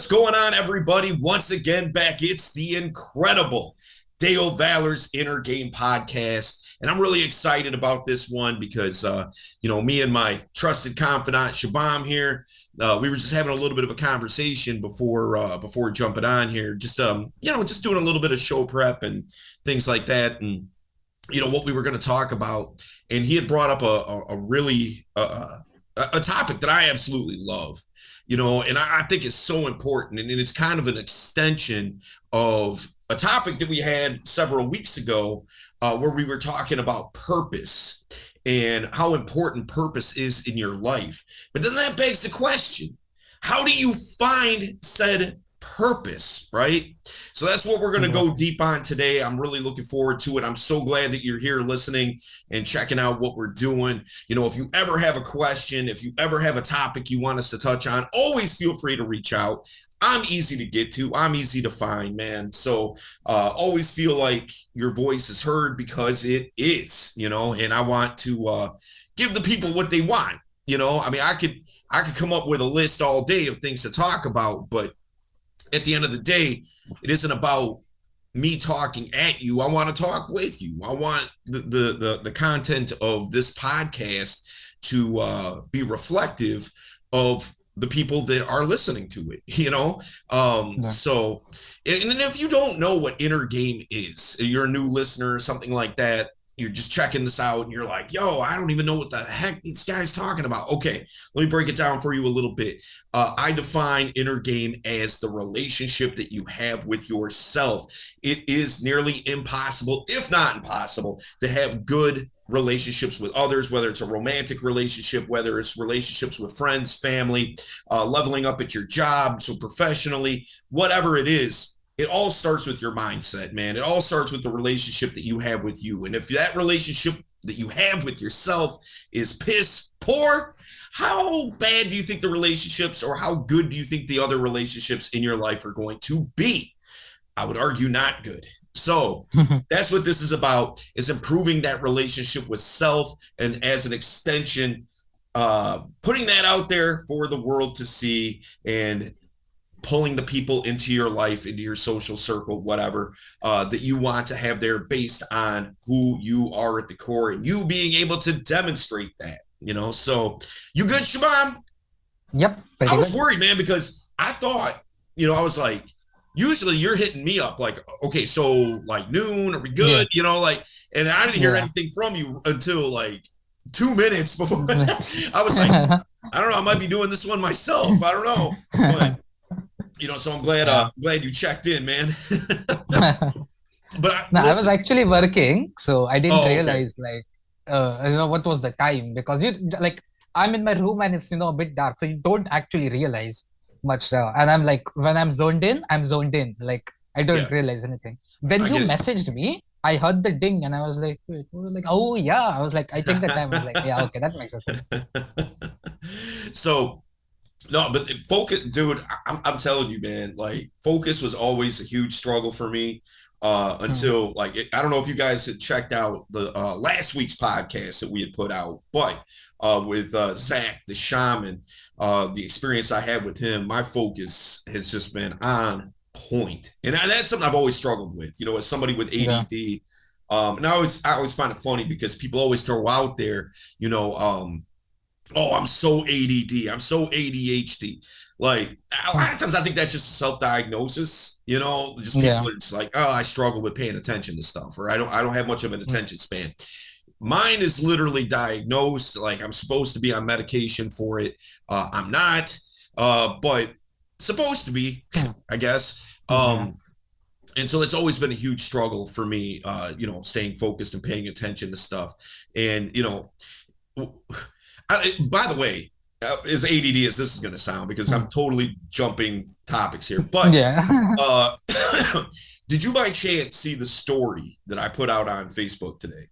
What's going on, everybody? Once again, back. It's the incredible Dale Valor's Inner Game podcast. And I'm really excited about this one because, me and my trusted confidant, Shabam here, we were just having a little bit of a conversation before jumping on here. Just doing a little bit of show prep and things like that. And, what we were going to talk about. And he had brought up a really a topic that I absolutely love, and I think it's so important. And it's kind of an extension of a topic that we had several weeks ago where we were talking about purpose and how important purpose is in your life. But then that begs the question, how do you find said purpose, right? So that's what we're going to go deep on today. I'm really looking forward to it. I'm so glad that you're here listening and checking out what we're doing. If you ever have a question, if you ever have a topic you want us to touch on, always feel free to reach out. I'm easy to get to. I'm easy to find, man. So always feel like your voice is heard because it is, and I want to give the people what they want. I could come up with a list all day of things to talk about, but at the end of the day, it isn't about me talking at you. I want to talk with you. I want the content of this podcast to be reflective of the people that are listening to it, So, and if you don't know what Inner Game is, you're a new listener or something like that, you're just checking this out and you're like, yo, I don't even know what the heck this guy's talking about. Okay, let me break it down for you a little bit. I define Inner Game as the relationship that you have with yourself. It is nearly impossible, if not impossible, to have good relationships with others, whether it's a romantic relationship, whether it's relationships with friends, family, leveling up at your job, so professionally, whatever it is. It all starts with your mindset, man. It all starts with the relationship that you have with you. And if that relationship that you have with yourself is piss poor, how bad do you think the relationships, or how good do you think the other relationships in your life are going to be? I would argue not good. So that's what this is about, is improving that relationship with self, and as an extension, putting that out there for the world to see, and pulling the people into your life, into your social circle, whatever, that you want to have there based on who you are at the core, and you being able to demonstrate that, So you good, Shabam? Yep. I was worried, man, because I thought, I was like, usually you're hitting me up like, okay, so like noon, are we good? Yeah. And I didn't hear anything from you until like 2 minutes before. I was like, I don't know, I might be doing this one myself. I don't know. But so I'm glad you checked in, man. But No, I was actually working, so I didn't realize what was the time, because I'm in my room and it's a bit dark, so you don't actually realize much. And I'm like, when I'm zoned in, Like I don't realize anything. When you messaged me, I heard the ding and I was like, wait, oh yeah. I was like, I take the time. I was like, yeah, okay, that makes sense. So. No, but focus, dude, I'm telling you, man, like focus was always a huge struggle for me until I don't know if you guys had checked out the last week's podcast that we had put out, but with Zach, the shaman, the experience I had with him, my focus has just been on point. And that's something I've always struggled with, as somebody with ADD. And I always find it funny because people always throw out there, oh, I'm so ADD, I'm so ADHD. Like a lot of times I think that's just a self-diagnosis, just people are just like, oh, I struggle with paying attention to stuff, or I don't have much of an attention span. Mine is literally diagnosed, like I'm supposed to be on medication for it. I'm not, but supposed to be, I guess. And so it's always been a huge struggle for me, staying focused and paying attention to stuff. And, by the way, as ADD as this is going to sound, because I'm totally jumping topics here, but did you by chance see the story that I put out on Facebook today?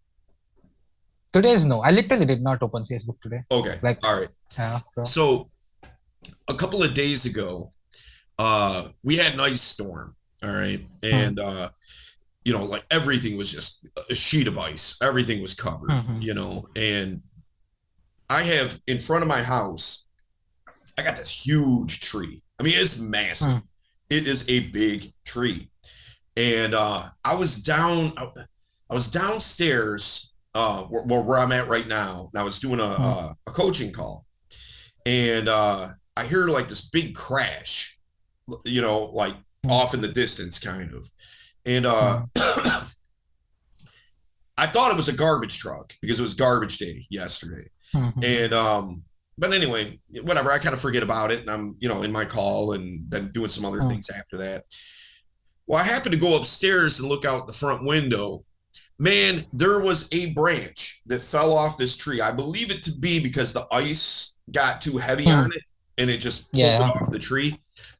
Today's no. I literally did not open Facebook today. Okay. All right. So a couple of days ago, we had an ice storm. All right. And, like everything was just a sheet of ice. Everything was covered, and I have in front of my house, I got this huge tree. I mean, it's massive. Mm, It is a big tree. And I was downstairs where I'm at right now. And I was doing mm, a coaching call. And I hear like this big crash, like mm, off in the distance, kind of. And mm, I thought it was a garbage truck because it was garbage day yesterday. mm, And but anyway, whatever. I kind of forget about it, and I'm in my call and then doing some other mm, things after that. Well, I happened to go upstairs and look out the front window. Man, there was a branch that fell off this tree. I believe it to be because the ice got too heavy on mm. it and it just pulled it Yeah, off the tree.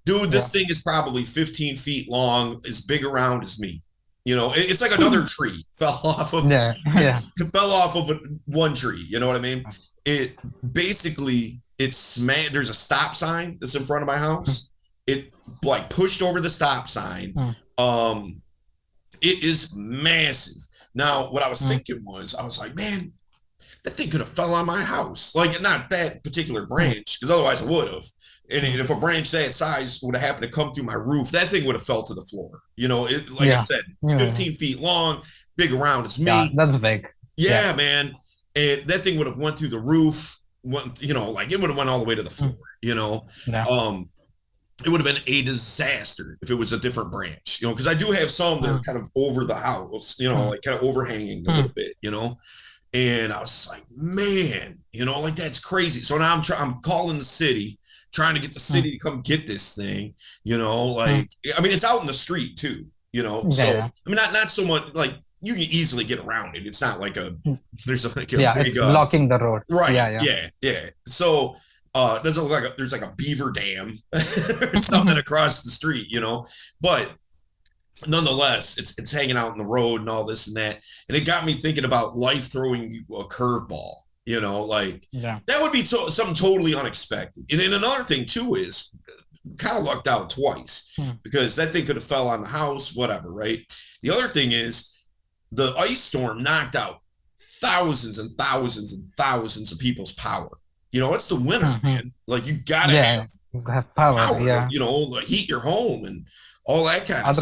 Dude, yeah. this thing is probably 15 feet long, as big around as me. It's like another tree fell off of Yeah, yeah. fell off of one tree. You know what I mean? It basically it's smashed. There's a stop sign that's in front of my Mm, house. It like pushed over the stop sign. mm, Um, it is massive. Now, what I was mm, thinking was, I was like, man, that thing could have fell on my house. Like, not that particular mm, branch, because otherwise it would have. And mm. if a branch that size would have happened to come through my roof, that thing would have fell to the floor. Like I Yeah, said, yeah, 15 feet long, big around as yeah. me. That's big. Yeah. Yeah, man. And that thing would have went through the roof. Like it would have went all the way to the floor. Mm, yeah. Um, it would have been a disaster if it was a different branch, because I do have some that are Mm, kind of over the house, mm, like kind of overhanging a little mm, bit. And I was like, man, like that's crazy. So now I'm calling the city, trying to get the mm, city to come get this thing, mm. like, I mean, it's out in the street too, Yeah, so, yeah. I mean, not so much like you can easily get around it. It's not like Mm. there's a Yeah, big, it's blocking the road. right. Yeah, yeah. Yeah. Yeah. So, it doesn't look like there's like a beaver dam or something across the street, but nonetheless, it's hanging out in the road and all this and that. And it got me thinking about life throwing you a curveball, like Yeah. that would be something totally unexpected. And then another thing too is kind of lucked out twice Mm, because that thing could have fell on the house, whatever, right? The other thing is the ice storm knocked out thousands and thousands and thousands of people's power. It's the winter, mm, mm. man. Like you gotta Yeah, have you have power. power to, Yeah. like heat your home and all that kind of stuff.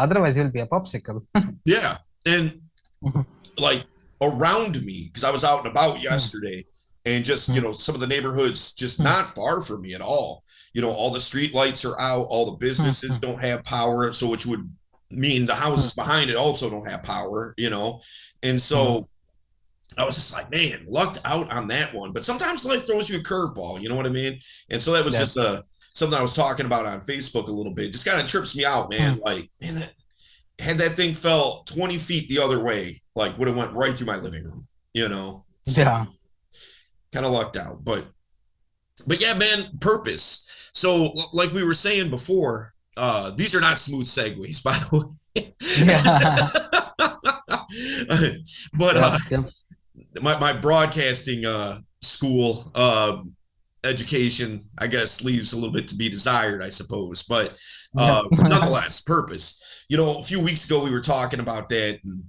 Otherwise you'll be a popsicle. Yeah. And Mhm, like around me, because I was out and about mm, yesterday, and just, mm, some of the neighborhoods just mm, not far from me at all. All the street lights are out, all the mm, businesses mm, don't have power, so which would mean the mm, houses behind it also don't have power. And mm. so I was just like, man, lucked out on that one. But sometimes life throws you a curveball, you know what I mean? And so that was Yeah. just something I was talking about on Facebook a little bit. Just kind of trips me out, man. Mm. Like, man, had that thing fell 20 feet the other way, like would have went right through my living room. So Yeah. kind of lucked out. But yeah, man, purpose. So like we were saying before, these are not smooth segues, by the way. Yeah. But Yep. Yep. my broadcasting school education, I guess, leaves a little bit to be desired, I suppose. But Yep. nonetheless, purpose. A few weeks ago we were talking about that, and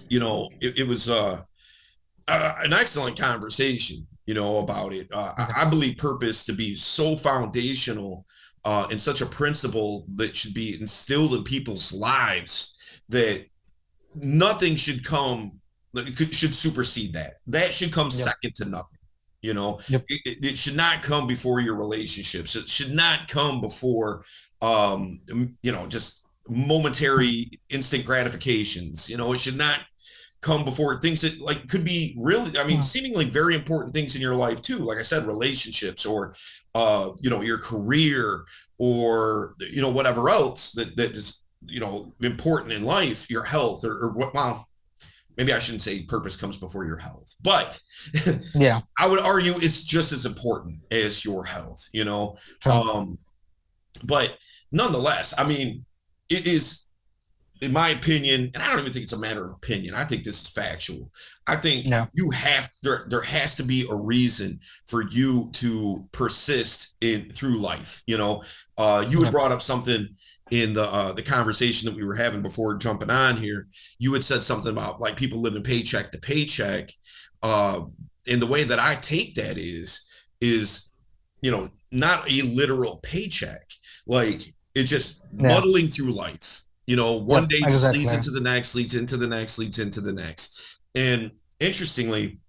it was an excellent conversation. About it. I believe purpose to be so foundational and such a principle that should be instilled in people's lives that nothing should should supersede that. That should come Yep. second to nothing. Yep. It should not come before your relationships. It should not come before, just momentary instant gratifications. It should not come before things that like could be really, I mean, Mm, seemingly very important things in your life too. Like I said, relationships or, your career or, whatever else that is, important in life, your health or what, well, maybe I shouldn't say purpose comes before your health, but yeah. I would argue it's just as important as your health. True. Um, but nonetheless, I mean, it is, in my opinion, and I don't even think it's a matter of opinion. I think this is factual. I think Yeah. there has to be a reason for you to persist through life. You had Yep. brought up something in the conversation that we were having before jumping on here. You had said something about like people living paycheck to paycheck. And the way that I take that is, not a literal paycheck. Like it's just Yeah. muddling through life. One Yep. day just leads Exactly. into the next, leads into the next, leads into the next. And interestingly,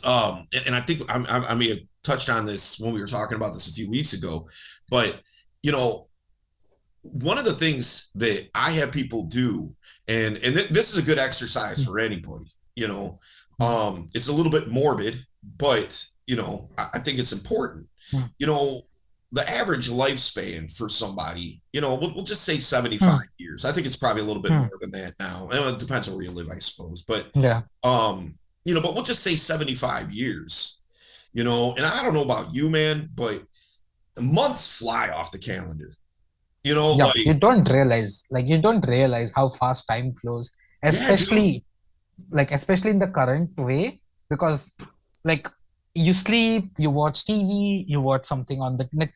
and I think I may have touched on this when we were talking about this a few weeks ago, but you know, one of the things that I have people do, and this is a good exercise for anybody, it's a little bit morbid, but I think it's important. You know, the average lifespan for somebody, we'll just say 75 years. I think it's probably a little bit more than that now. It depends on where you live, I suppose. But Yeah. but we'll just say 75 years, and I don't know about you, man, but months fly off the calendar. Yeah, Like, you don't realize how fast time flows, yeah, dude. especially in the current way, because like you sleep, you watch TV, you watch something on the net,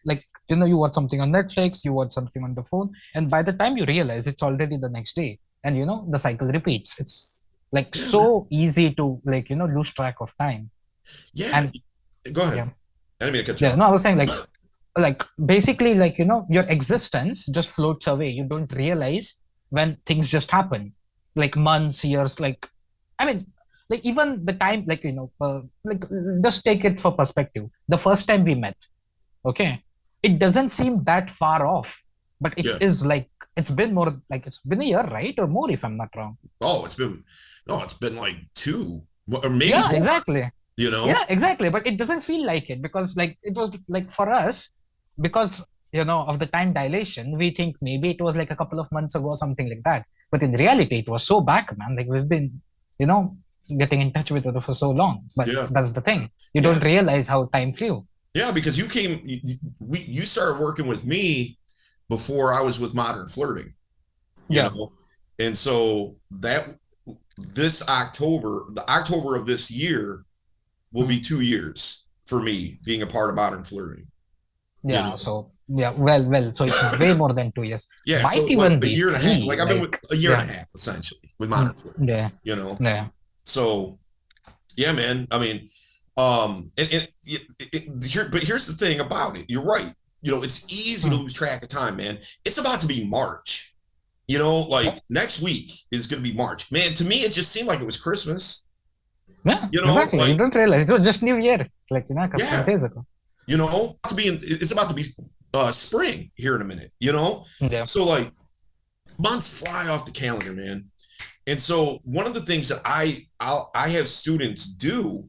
you watch something on Netflix, you watch something on the phone, and by the time you realize it's already the next day, and the cycle repeats. It's like Yeah, man. so easy to lose track of time. Yeah. And Go ahead. yeah, I didn't mean to cut you yeah, off. no, I was saying basically your existence just floats away. You don't realize when things just happen, like months, years, I mean, even the time, just take it for perspective. The first time we met, okay, it doesn't seem that far off, but it Yeah. is it's been more, it's been a year, right? Or more, if I'm not wrong. Oh, it's been like two or maybe Yeah, more, exactly. you know? Yeah, exactly. But it doesn't feel like it, because it was for us, because of the time dilation, we think maybe it was like a couple of months ago or something like that. But in reality, it was so back, man. Like we've been, you know, getting in touch with it for so long. But Yeah. that's the thing. You Yeah. don't realize how time flew. Yeah. Because you started working with me before I was with Modern Flirting, you Yeah. know? And so this October, the October of this year will be 2 years for me being a part of Modern Flirting, you Yeah. know? So yeah, well. So it's way more than 2 years. Yeah. So Might like even a be year and a half, three. like I've been with a year and Yeah. a half essentially with Modern Flirting, Yeah. you know? Yeah. So yeah, man. I mean, but here's the thing about it. You're right. It's easy to lose track of time, man. It's about to be March. Like next week is going to be March. Man, to me, it just seemed like it was Christmas. Yeah. Exactly. You Like, don't realize it was just New Year, a couple of yeah, days ago. it's about to be spring here in a minute. Yeah. So like months fly off the calendar, man. And so one of the things that I have students do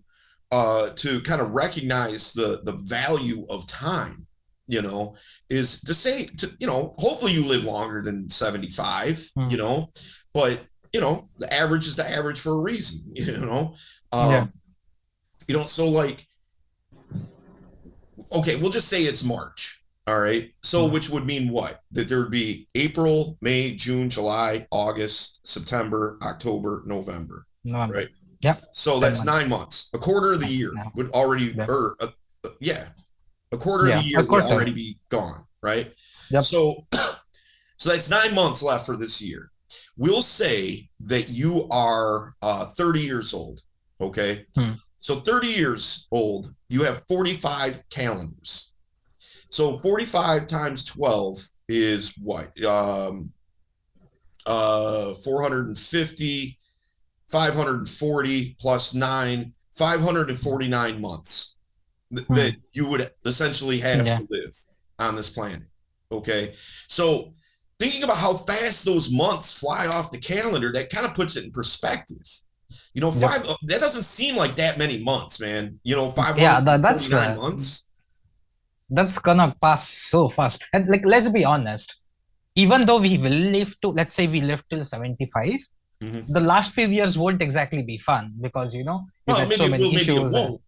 to kind of recognize the value of time, is to say hopefully you live longer than 75, but the average is the average for a reason, Yeah. um, so like, okay, we'll just say it's March. All right. So, which would mean what? That there would be April, May, June, July, August, September, October, November. November. Right. Yep. So 10 that's months. 9 months. A quarter of the Nice. year Yeah. would already, Yeah. yeah, a quarter of the Yeah. year A would quarter. already be gone. Right. Yep. So, so that's 9 months left for this year. We'll say that you are 30 years old. Okay. So 30 years old, you have 45 calendars. So 45 times 12 is what? 450, 540 plus 9, 549 months that you would essentially have Yeah. to live on this planet. Okay. So thinking about how fast those months fly off the calendar, that kind of puts it in perspective. Yep. That doesn't seem like that many months, man. Yeah. 549 months. That's gonna pass so fast. And let's be honest. Even though we will live to, let's say we live till 75, the last few years won't exactly be fun, because you Well, get so maybe it many will, maybe it issues. won't.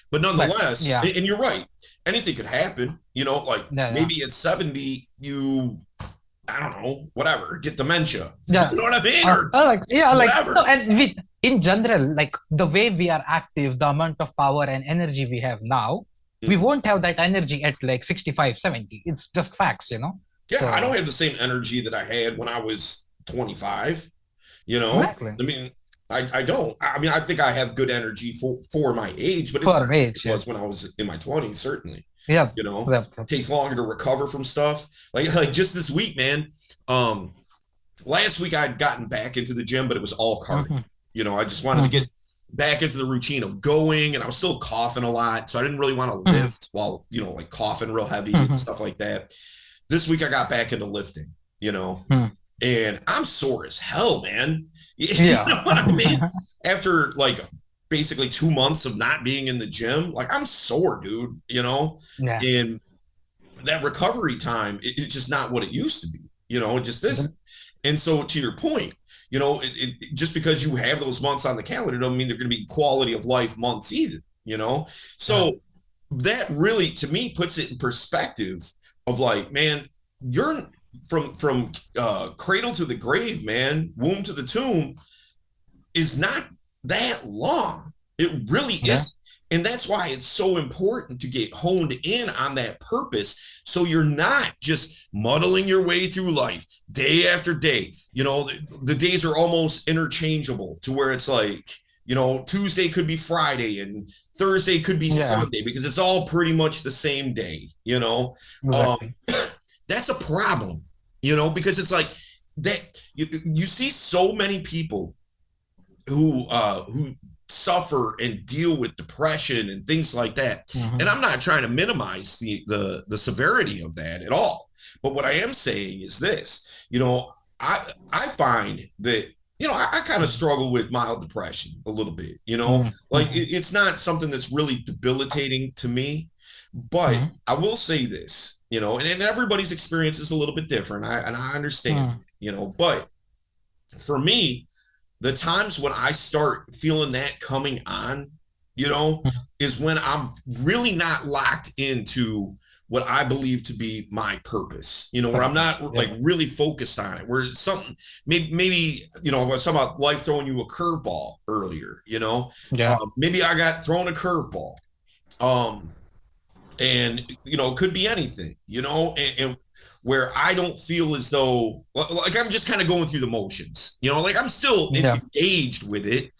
But But nonetheless, yeah. and you're right, anything could happen. Like Yeah. maybe at 70, I don't know, whatever, get dementia. Yeah. You know what I mean? Or No, whatever. and in general, the way we are active, the amount of power and energy we have now, we won't have that energy at 65, 70. It's just facts. Yeah, I don't So have the same energy that I had when I was 25. exactly. I mean, I don't. I mean, I think I have good energy for my age, but it's For not like age, it yeah. was when I was in my 20s, certainly. Yep. you know, Yep. takes longer to recover from stuff. Like just this week, man. Um, Last week I'd gotten back into the gym, but it was all cardio. Mm-hmm. I just wanted to get Mm-hmm. back into the routine of going, and I was still coughing a lot, so I didn't really want to Mm-hmm. lift while like coughing real heavy and Mm-hmm. stuff like that. This week I got back into lifting, Mm-hmm. and I'm sore as hell, man. You Yeah. know what I mean? After like basically 2 months of not being in the gym, like I'm sore, dude. Yeah. And that recovery time, it's just not what it used to be. It just isn't. And so, to your point, just because you have those months on the calendar doesn't mean they're going to be quality of life months either. Yeah. So that really, to me, puts it in perspective of like, man, you're from cradle to the grave, man, womb to the tomb is not that long. It really Yeah. is. And that's why it's so important to get honed in on that purpose, so you're not just muddling your way through life day after day. The days are almost interchangeable to where it's like, Tuesday could be Friday and Thursday could be Yeah. Sunday because it's all pretty much the same day. Um, Exactly. that's a problem, because it's like that you see so many people who suffer and deal with depression and things like that. Mm-hmm. And I'm not trying to minimize the severity of that at all. But what I am saying is this, I find that I kind of struggle with mild depression a little bit, like Mm-hmm. it's not something that's really debilitating to me. But Mm-hmm. I will say this, and everybody's experience is a little bit different. And I understand, Mm-hmm. but for me, the times when I start feeling that coming on, you know, is when I'm really not locked into what I believe to be my purpose, where I'm Purpose. not Yeah. like really focused on it, where something, maybe I was talking about life throwing you a curveball earlier, Yeah. maybe I got thrown a curveball. Um, and it could be anything, and where I don't feel as though like I'm just kind of going through the motions, like I'm still Yeah. engaged with it,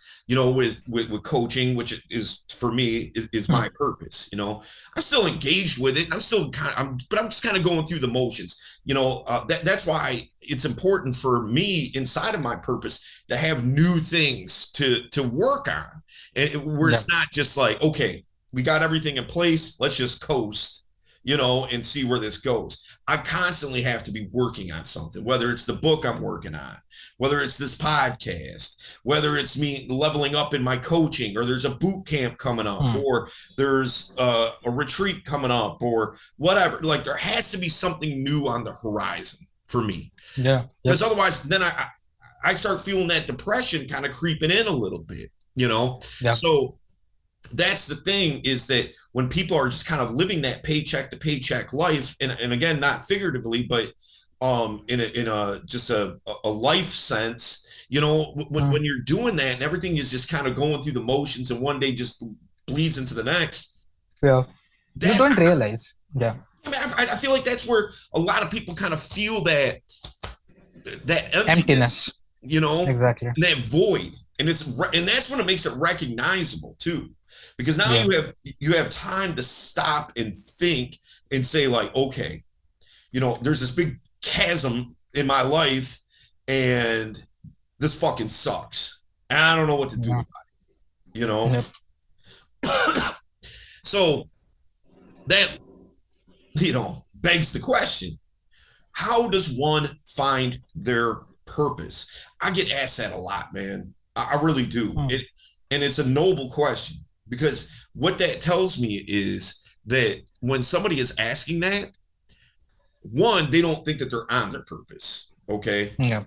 with coaching, which is for me is Mm-hmm. my purpose. I'm still engaged with it. I'm still but I'm just kind of going through the motions. That's why it's important for me inside of my purpose to have new things to work on, where Yeah. it's not just like, okay, we got everything in place, let's just coast, and see where this goes. I constantly have to be working on something, whether it's the book I'm working on, whether it's this podcast, whether it's me leveling up in my coaching, or there's a boot camp coming up, Mm-hmm. or there's a retreat coming up, or whatever. Like there has to be something new on the horizon for me, Yeah. because Yep. otherwise then I start feeling that depression kind of creeping in a little bit. Yep. So that's the thing, is that when people are just kind of living that paycheck to paycheck life, and again, not figuratively, but in a just a life sense, when you're doing that and everything is just kind of going through the motions and one day just bleeds into the next, Yeah. You that don't realize. Yeah. I mean, I feel like that's where a lot of people kind of feel that emptiness, Emptiness. you know, Exactly. that void, and that's when it makes it recognizable too, because now Yeah. you have time to stop and think and say like, okay, there's this big chasm in my life, and this fucking sucks, and I don't know what to do Yeah. about it, you know. Yep. So that begs the question: how does one find their purpose? I get asked that a lot, man. I really do. Mm. And it's a noble question, because what that tells me is that when somebody is asking that, one, they don't think that they're on their purpose. Okay. Yeah.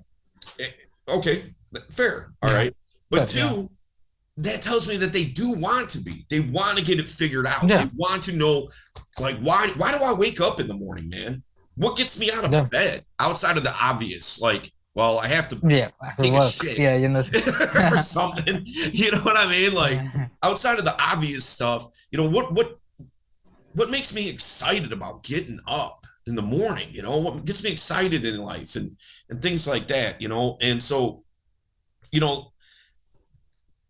Okay. Fair. All Yeah. right. But But yeah. two, that tells me that they do want to be. They want to get it figured out. Yeah. They want to know, like, why do I wake up in the morning, man? What gets me out of Yeah. bed outside of the obvious? Like, well, I have to Yeah. Have to take a work. shit Yeah. or something. You know what I mean? Like, outside of the obvious stuff, what makes me excited about getting up in the morning? What gets me excited in life, and things like that. And so,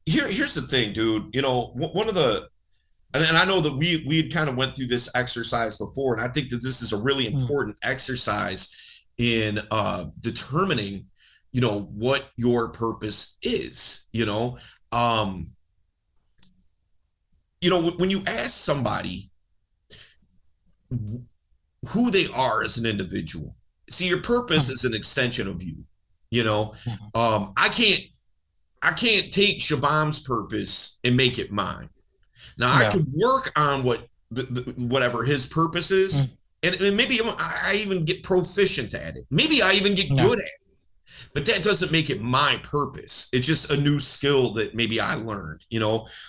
here's the thing, dude. One of the and I know that we had kind of went through this exercise before, and I think that this is a really Mm. important exercise in determining, what your purpose is. When you ask somebody who they are as an individual, see, your purpose Mm. is an extension of you. You know, Mhm. I can't take Shabam's purpose and make it mine. Now I Yeah. could work on whatever his purpose is, Mm. and maybe I even get proficient at it. Maybe I even get Yeah. good at it, but that doesn't make it my purpose. It's just a new skill that maybe I learned.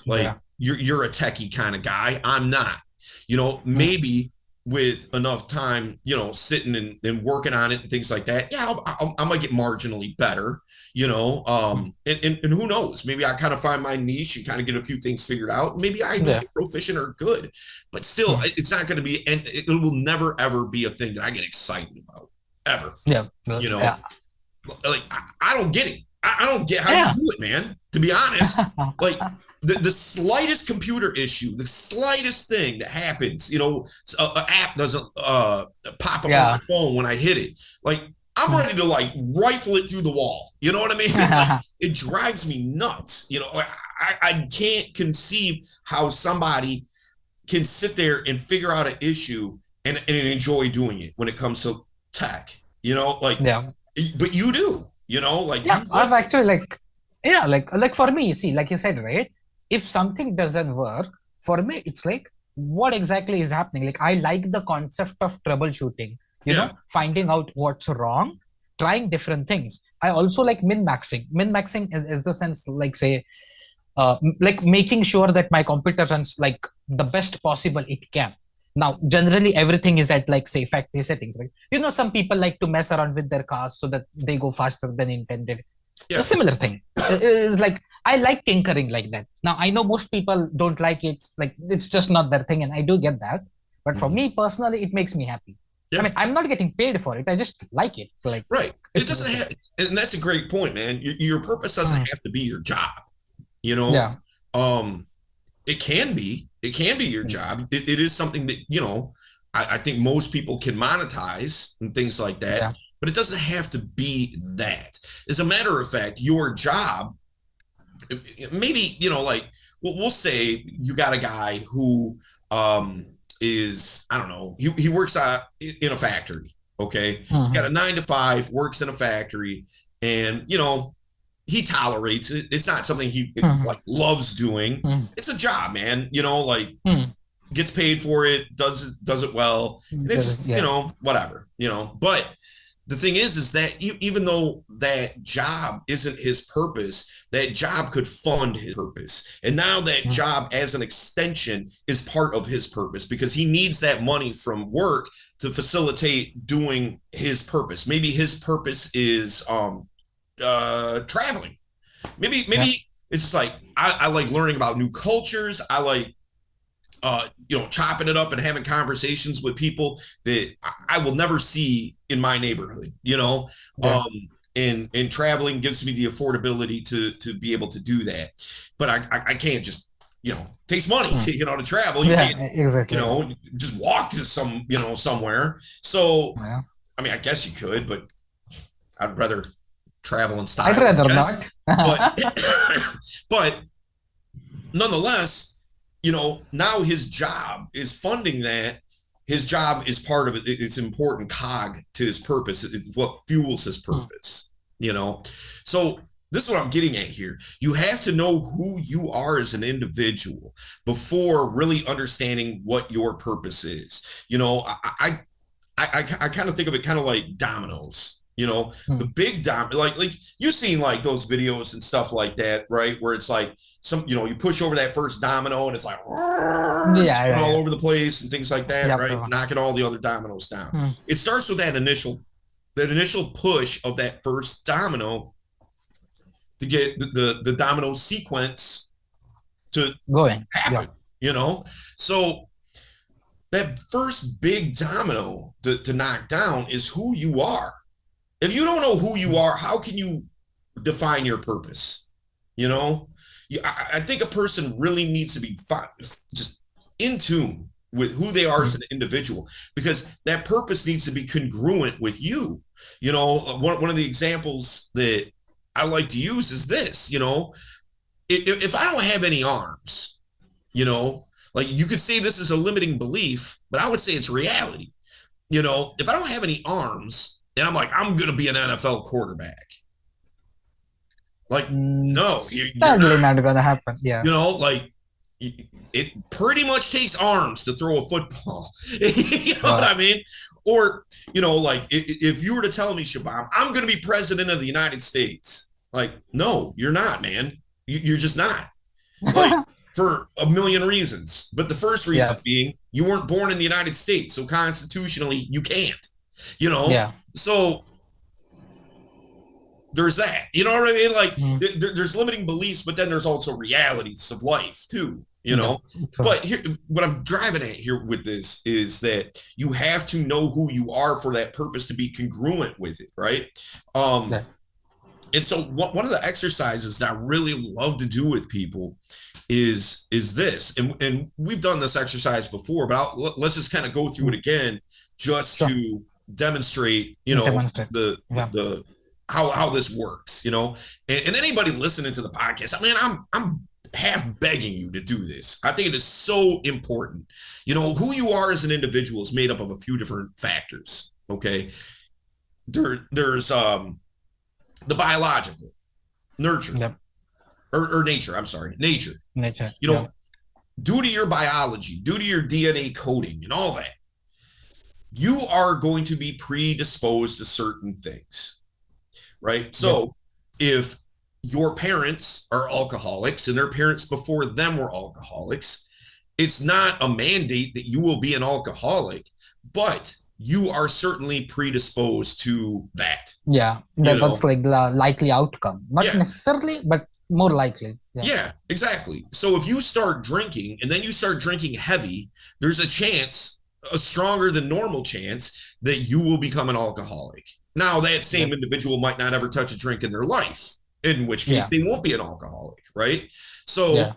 Like Yeah. you're a techie kind of guy. I'm not. Mm. Maybe with enough time, sitting and working on it and things like that, yeah, I might get marginally better, Mm. and who knows, maybe I kind of find my niche and kind of get a few things figured out. Maybe I do Yeah. get proficient or good, but still, Mm. it's not going to be, and it will never, ever be a thing that I get excited about, ever, Yeah. you know, Yeah. like I don't get it. I don't get how you Yeah. do it, man. To be honest, like the slightest computer issue, the slightest thing that happens, an app doesn't pop up on my Yeah. phone when I hit it. Like I'm Mm. ready to like rifle it through the wall. You know what I mean? Like it drives me nuts. Like, I can't conceive how somebody can sit there and figure out an issue and enjoy doing it when it comes to tech. Like, Yeah. but you do. Like Yeah. you I've like it. actually yeah, like for me, see, like you said, right? If something doesn't work, for me, it's like, what exactly is happening? Like, I like the concept of troubleshooting, Yeah, finding out what's wrong, trying different things. I also like min-maxing. Min-maxing is the sense, like, say, like making sure that my computer runs like the best possible it can. Now, generally, everything is at, like, say, factory settings, right? Some people like to mess around with their cars so that they go faster than intended. A yeah. similar thing is like, I like tinkering like that. Now, I know most people don't like it, like it's just not their thing, and I do get that. But for Mhm. me personally, it makes me happy. I Yeah, mean, I'm not getting paid for it. I just like it. Like, right. It it's doesn't just have, and that's a great point, man. Your purpose doesn't mm, have to be your job. You know, yeah, um, it can be. It can be your mm, job. It is something that I think most people can monetize and things like that. yeah, But it doesn't have to be that. As a matter of fact, your job, maybe like we'll say you got a guy who is, I don't know, he works in a factory. Okay, he's got mhm, a 9 to 5, works in a factory, and he tolerates it. It's not something he mhm, like loves doing. mhm, It's a job, man. Like mhm. gets paid for it, does it well, and it's Yeah, whatever. But the thing is that even though that job isn't his purpose, that job could fund his purpose, and now that mm, job as an extension is part of his purpose because he needs that money from work to facilitate doing his purpose. Maybe his purpose is traveling. Maybe yeah, it's just like I like learning about new cultures. I like chopping it up and having conversations with people that I will never see in my neighborhood. yeah, Um, and traveling gives me the affordability to be able to do that. But I can't just takes money mm, to travel. You yeah, can't exactly. just walk to somewhere. So Yeah. I mean, I guess you could, but I'd rather travel in I'd style, I rather guess. not. But but nonetheless, now his job is funding that. His job is part of it. It's an important cog to his purpose. It's what fuels his Mm, purpose. So this is what I'm getting at here. You have to know who you are as an individual before really understanding what your purpose is. I kind of think of it kind of like dominoes. The mm. big like you've seen like those videos and stuff like that, right? Where it's like you push over that first domino and it's like Yeah, yeah, all yeah. over the place and things like that, Yep. right? Knocking all the other dominoes down. Mm. It starts with that initial push of that first domino to get the domino sequence to Going. Yeah. happen. You know, so that first big domino to knock down is who you are. If you don't know who you Mm. are, how can you define your purpose? You know, I think a person really needs to be just in tune with who they are as Mm. an individual, because that purpose needs to be congruent with you. You know, one of the examples that I like to use is this, you know, if I don't have any arms, you know, like you could say this is a limiting belief, but I would say it's reality. You know, if I don't have any arms and I'm like, I'm going to be an NFL quarterback, like, no, you're Sadly, not, not gonna happen. Yeah. you know, like it pretty much takes arms to throw a football. You know what Yeah. I mean? Or, you know, like if you were to tell me, Shabam, I'm going to be president of the United States, like, no, you're not, man. You're just not. Like, for a million reasons. But the first reason Yeah. being you weren't born in the United States. So constitutionally, you can't, you know? Yeah. So there's that. You know what I mean? Like Mm. there's limiting beliefs, but then there's also realities of life too. You Yeah. know, True. but here, what I'm driving at here with this is that you have to know who you are for that purpose to be congruent with it, right? Um, Yeah. and so one of the exercises that I really love to do with people is this, and we've done this exercise before, but let's just kind of go through it again, just Sure. to demonstrate, you know, Demonstrate. the Yeah. the how this works, you know, and anybody listening to the podcast, I mean, I'm half begging you to do this. I think it is so important. You know, who you are as an individual is made up of a few different factors. Okay, there's the biological, nurture, Yep. or nature. I'm sorry, nature. Nature. You Yeah. know, due to your biology, due to your DNA coding and all that, you are going to be predisposed to certain things, right? Yep. So if your parents are alcoholics and their parents before them were alcoholics, it's not a mandate that you will be an alcoholic, but you are certainly predisposed to that. Yeah. You That's know, like the likely outcome. Not yeah, necessarily, but more likely. Yeah. yeah, exactly. So if you start drinking and then you start drinking heavy, there's a chance, a stronger than normal chance, that you will become an alcoholic. Now, that same Yep. individual might not ever touch a drink in their life, in which case Yeah. they won't be an alcoholic, right? So Yeah.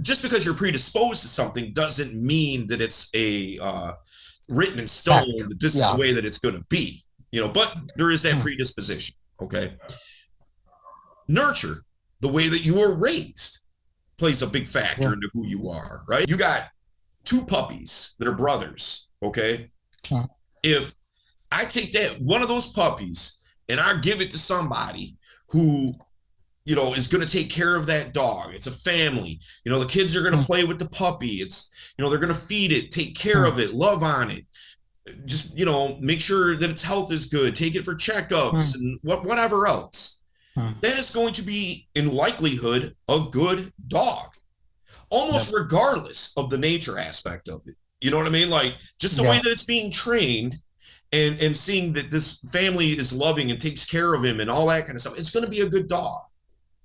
just because you're predisposed to something doesn't mean that it's a written in stone Fact. that this is the Yeah. way that it's going to be, you know, but there is that Mm. predisposition. Okay. Nurture, the way that you were raised, plays a big factor Yeah. into who you are, right? You got two puppies that are brothers. Okay. Mm. If I take that one of those puppies and I give it to somebody who, you know, is going to take care of that dog. It's a family. You know, the kids are going to play with the puppy. It's, you know, they're going to feed it, take care of it, love on it. Just, you know, make sure that its health is good, take it for checkups and whatever else. That is going to be, in likelihood, a good dog, almost regardless of the nature aspect of it. You know what I mean? Like just the way that it's being trained, and seeing that this family is loving and takes care of him and all that kind of stuff, it's going to be a good dog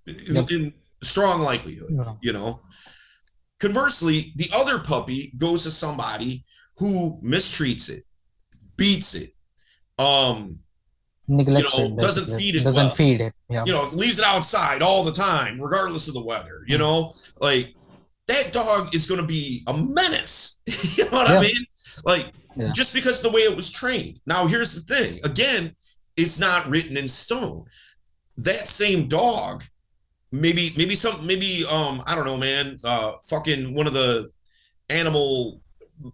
in strong likelihood, Yeah. you know. Conversely, the other puppy goes to somebody who mistreats it, beats it, you Neglects know, it, doesn't basically. feed it Doesn't well, feed it. Yeah. you know, leaves it outside all the time, regardless of the weather, you know, like that dog is going to be a menace. You know what I mean? Like, just because the way it was trained. Now, here's the thing. Again, it's not written in stone. That same dog, maybe I don't know, man, fucking one of the animal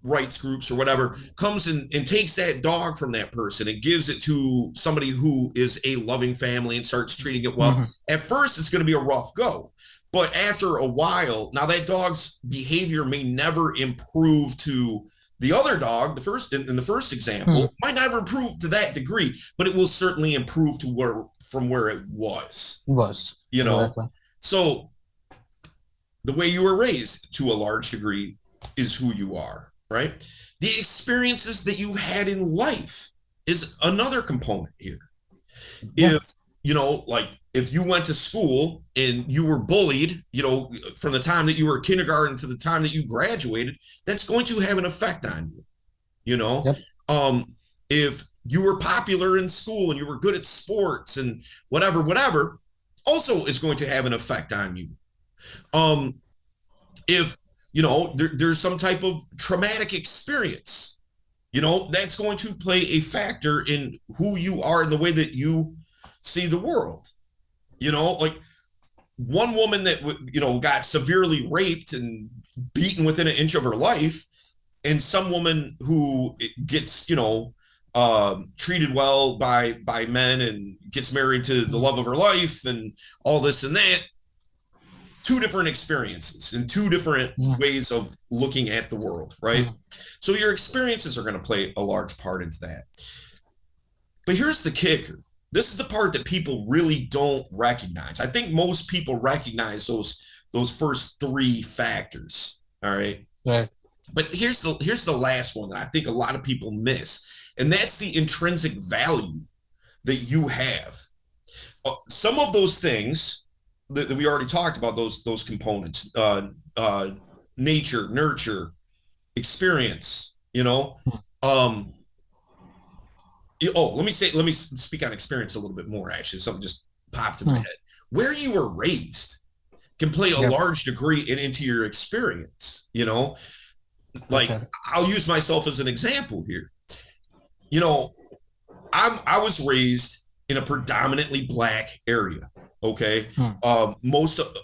rights groups or whatever comes and takes that dog from that person and gives it to somebody who is a loving family and starts treating it well. At first, it's going to be a rough go. But after a while, now that dog's behavior may never improve to the other dog. The first in the first example might never improve to that degree, but it will certainly improve to where it was. You know, exactly. So the way you were raised to a large degree is who you are, right? The experiences that you've had in life is another component here. If, you know, like if you went to school and you were bullied, you know, from the time that you were kindergarten to the time that you graduated, that's going to have an effect on you, you know? If you were popular in school and you were good at sports and whatever, also is going to have an effect on you. If, there's some type of traumatic experience. That's going to play a factor in who you are and the way that you see the world. Like one woman that got severely raped and beaten within an inch of her life, and some woman who gets treated well by men and gets married to the love of her life and all this and that. Two different experiences and two different ways of looking at the world, right? So your experiences are going to play a large part into that. But here's the kicker. This is the part that people really don't recognize. I think most people recognize those first three factors. All right. Right. But here's the last one that I think a lot of people miss, and that's the intrinsic value that you have. Some of those things that we already talked about, those components, nature, nurture, experience. Let me speak on experience a little bit more. Actually, something just popped in my head. Where you were raised can play a large degree into your experience. Like I'll use myself as an example here. I was raised in a predominantly black area. Okay. Most of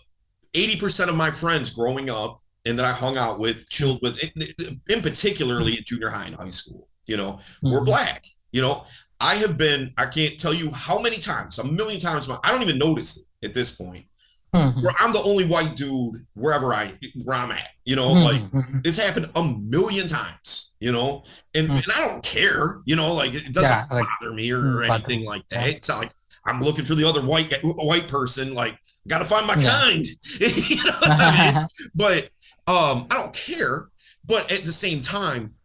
80% of my friends growing up and that I hung out with, chilled with, in particularly at junior high and high school, were black. I can't tell you how many times, a million times, I don't even notice it at this point. Where I'm the only white dude where I'm at, like it's happened a million times, and I don't care, like it doesn't bother me or anything like that. It's not like I'm looking for the other white person, like gotta find my kind, what I mean? But I don't care. But at the same time,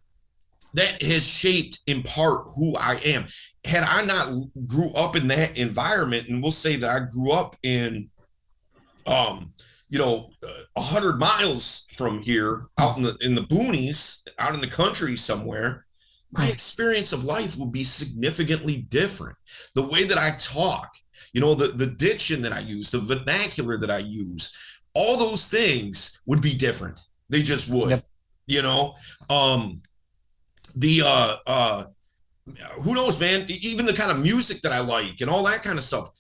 that has shaped in part who I am. Had I not grew up in that environment, and we'll say that I grew up in 100 miles from here, out in the boonies, out in the country somewhere, my experience of life will be significantly different. The way that I talk, the diction that I use, the vernacular that I use, all those things would be different. They just would. Who knows, man? Even the kind of music that I like and all that kind of stuff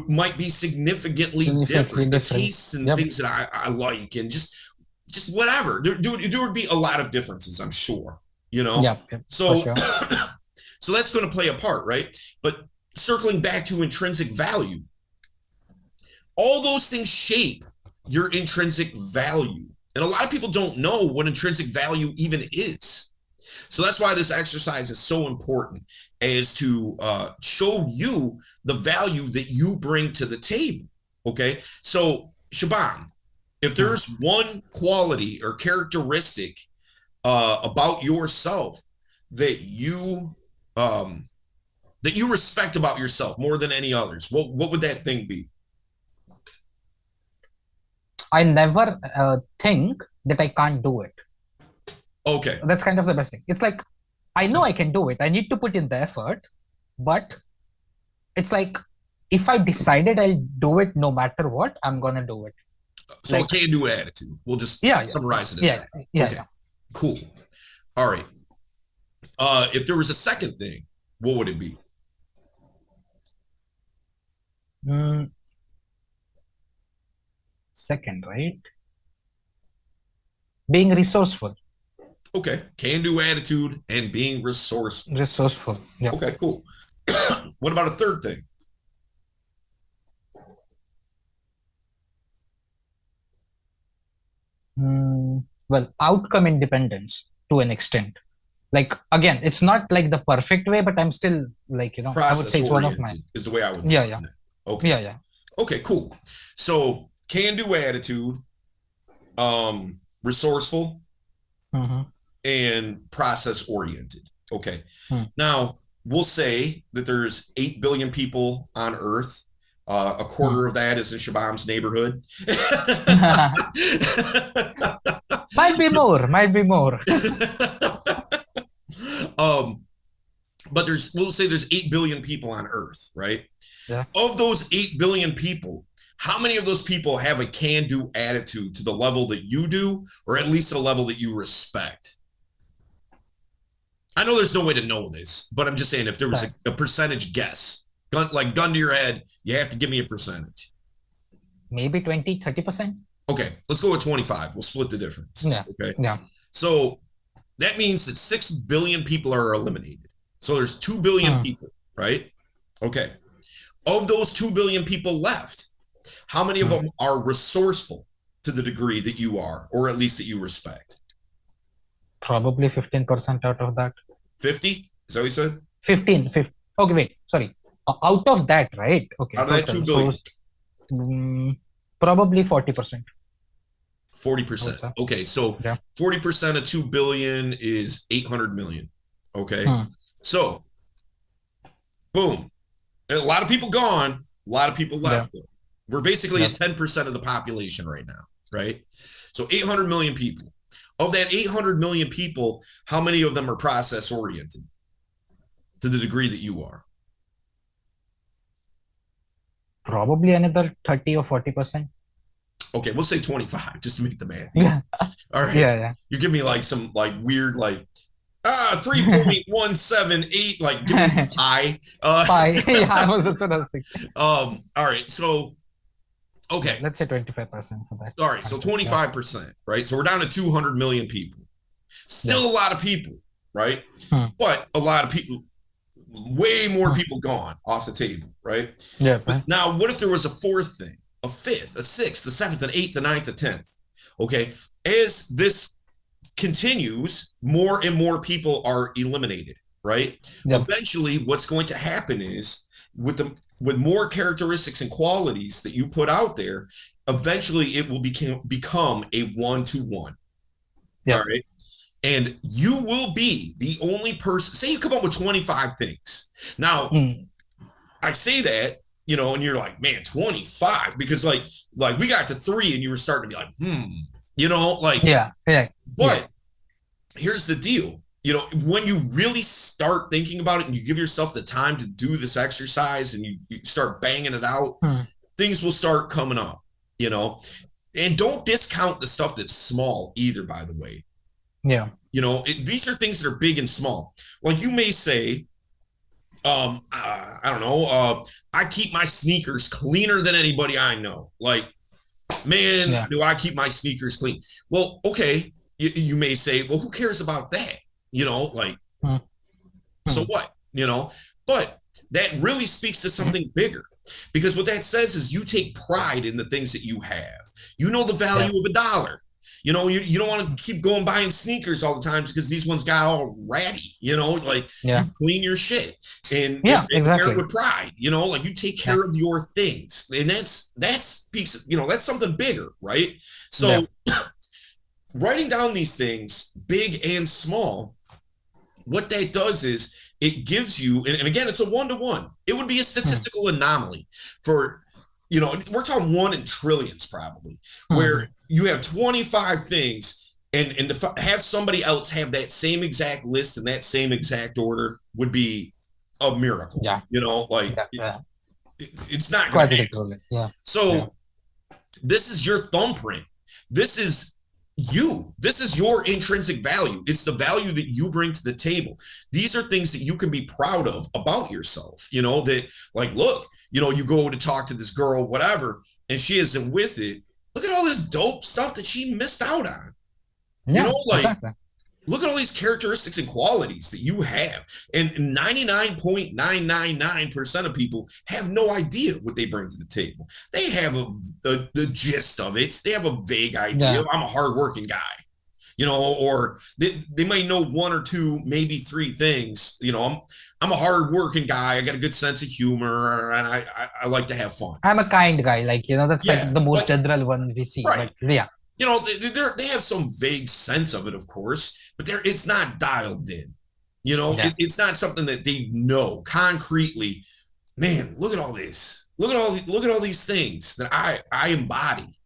might be significantly different. The tastes and things that I like, and just whatever. There would be a lot of differences, I'm sure. So sure. So that's going to play a part, right? But circling back to intrinsic value, all those things shape your intrinsic value, and a lot of people don't know what intrinsic value even is. So that's why this exercise is so important, as to show you the value that you bring to the table. Okay. So Shaban, if there's one quality or characteristic about yourself that you respect about yourself more than any others, what would that thing be? I never think that I can't do it. Okay. That's kind of the best thing. It's like, I know I can do it. I need to put in the effort, but it's like, if I decided I'll do it no matter what, I'm going to do it. So like, a can-do attitude. We'll just summarize it as that. Okay. Cool. All right. If there was a second thing, what would it be? Second, right? Being resourceful. Okay. Can-do attitude and being resourceful. Resourceful. Yeah. Okay, cool. What about a third thing? Well, outcome independence to an extent. Like, again, it's not like the perfect way, but I'm still like, process I would say it's one of my, is the way I would. Yeah. Okay. Yeah. Okay, cool. So can-do attitude, resourceful, and process oriented. Okay. Now we'll say that there's 8 billion people on Earth. A quarter of that is in Shabam's neighborhood. Might be more. But we'll say there's 8 billion people on Earth, right? Yeah. Of those 8 billion people, How many of those people have a can-do attitude to the level that you do, or at least a level that you respect? I know there's no way to know this, but I'm just saying if there was a percentage guess, gun to your head, you have to give me a percentage. Maybe 20, 30%. Okay, let's go with 25. We'll split the difference. Yeah. Okay. Yeah. So that means that 6 billion people are eliminated. So there's 2 billion people, right? Okay. Of those 2 billion people left, how many of them are resourceful to the degree that you are, or at least that you respect? Probably 15% out of that. 50? Is that what you said? 15. Okay, wait. Sorry. Out of that, right? Okay. Out of that 2 billion. So, probably 40%. 40%. Okay, so 40% of 2 billion is 800 million. Okay. So, boom. A lot of people gone, a lot of people left. Yeah. We're basically at 10% of the population right now, right? So 800 million people. Of that 800 million people, how many of them are process oriented to the degree that you are? Probably another 30 or 40%. Okay, we'll say 25 just to make the math. Yeah. All right. Yeah. You give me like some like weird 3.178, like give me pi. Pi. Yeah, that's what I was thinking. All right. So okay. Let's say 25% for that. All right. So 25%, right? So we're down to 200 million people. Still a lot of people, right? But a lot of people, way more people gone off the table, right? Yeah. But now what if there was a fourth thing, a fifth, a sixth, a seventh, an eighth, a ninth, a 10th? Okay. As this continues, more and more people are eliminated, right? Yep. Eventually, what's going to happen is with more characteristics and qualities that you put out there, eventually it will become a 1-to-1. Yep. All right. And you will be the only person. Say you come up with 25 things. Now, I say that, and you're like, man, 25, because like we got to 3 and you were starting to be like, yeah. But here's the deal. When you really start thinking about it and you give yourself the time to do this exercise and you start banging it out, things will start coming up, and don't discount the stuff that's small either, by the way. Yeah. These are things that are big and small. Like you may say, I don't know, I keep my sneakers cleaner than anybody I know. Like, man, do I keep my sneakers clean? Well, okay. You may say, well, who cares about that? So what? But that really speaks to something bigger, because what that says is you take pride in the things that you have. The value of $1. You don't want to keep going buying sneakers all the time because these ones got all ratty, you clean your shit and exactly. wear it with pride, you take care of your things, and that speaks, that's something bigger, right? So writing down these things, big and small, what that does is it gives you, and again, it's a 1-to-1. It would be a statistical anomaly for, we're talking 1 in trillions probably, where you have 25 things, and to have somebody else have that same exact list in that same exact order would be a miracle. Yeah. It's not going to happen. Yeah. So this is your thumbprint. This is you. This is your intrinsic value. It's the value that you bring to the table. These are things that you can be proud of about yourself, that like, look, you go to talk to this girl, whatever, and she isn't with it. Look at all this dope stuff that she missed out on. Exactly. Look at all these characteristics and qualities that you have. And 99.999% of people have no idea what they bring to the table. They have the gist of it. They have a vague idea. Yeah. I'm a hardworking guy, or they might know 1 or 2, maybe 3 things. I'm a hardworking guy. I got a good sense of humor, and I like to have fun. I'm a kind guy. That's like the most general one we see. Right. But yeah. They have some vague sense of it, of course, but it's not dialed in. It's not something that they know concretely. Man, look at all this. Look at all these things that I embody.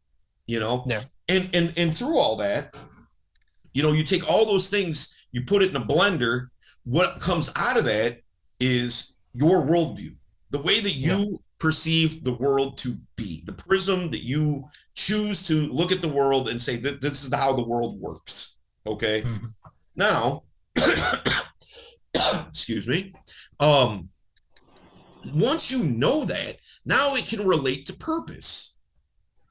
Yeah. And through all that, you take all those things, you put it in a blender. What comes out of that is your worldview, the way that you perceive the world to be, the prism that you choose to look at the world and say that this is how the world works. Okay. Mm-hmm. Now, excuse me. Once you know that, now it can relate to purpose.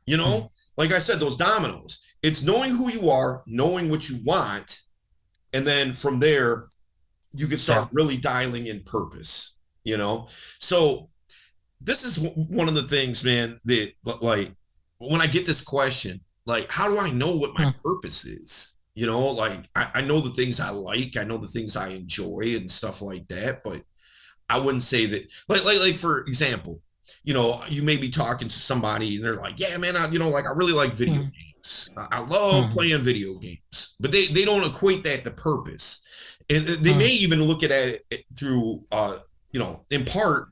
You know, like I said, those dominoes, it's knowing who you are, knowing what you want. And then from there, you can start really dialing in purpose, you know? So this is one of the things, man, that like when I get this question, like, how do I know what my purpose is? You know, like I know the things I like, I know the things I enjoy and stuff like that, but I wouldn't say that, like for example, you know, you may be talking to somebody and they're like, yeah, man, I really like video games. I love playing video games, but they don't equate that to purpose. And they may even look at it through, you know, in part,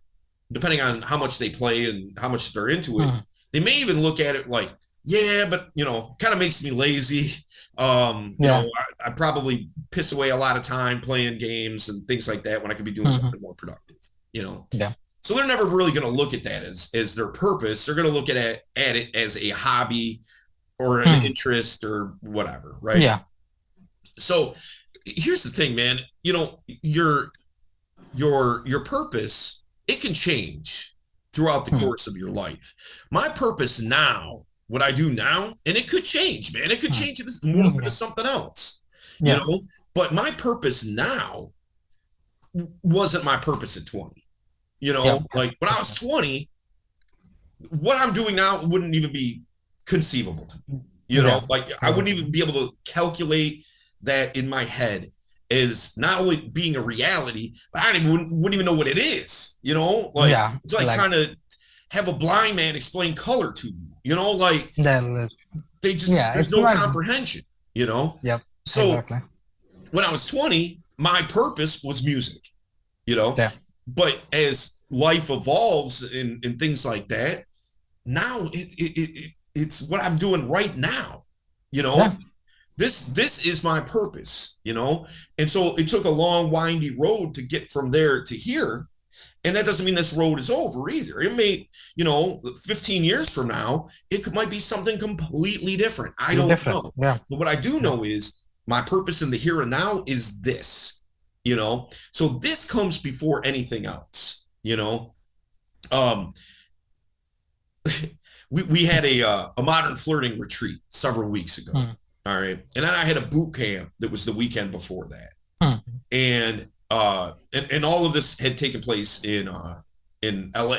depending on how much they play and how much they're into it, they may even look at it like, yeah, but, you know, kind of makes me lazy. You know, I probably piss away a lot of time playing games and things like that when I could be doing something more productive, you know? Yeah. So they're never really going to look at that as their purpose. They're going to look at it as a hobby or an interest or whatever, right? Yeah. So here's the thing, man. You know, your purpose, it can change throughout the course of your life. My purpose now, what I do now, and it could change, man. It could change if it's morph into something else, you know? But my purpose now wasn't my purpose at 20. You know, like when I was 20, what I'm doing now wouldn't even be conceivable to me. You know, like I wouldn't even be able to calculate that in my head as not only being a reality, but I wouldn't even know what it is. You know, like it's like trying to have a blind man explain color to you. You know, like they just there's no comprehension. You know, so when I was 20, my purpose was music. You know. But as life evolves and things like that, now it's what I'm doing right now. You know, this is my purpose. You know, and so it took a long, windy road to get from there to here, and that doesn't mean this road is over either. It may, you know, 15 years from now, it might be something completely different. I don't know. But what I do know is my purpose in the here and now is this. You know, so this comes before anything else, you know. We had a modern flirting retreat several weeks ago. All right. And then I had a boot camp that was the weekend before that. And all of this had taken place in LA.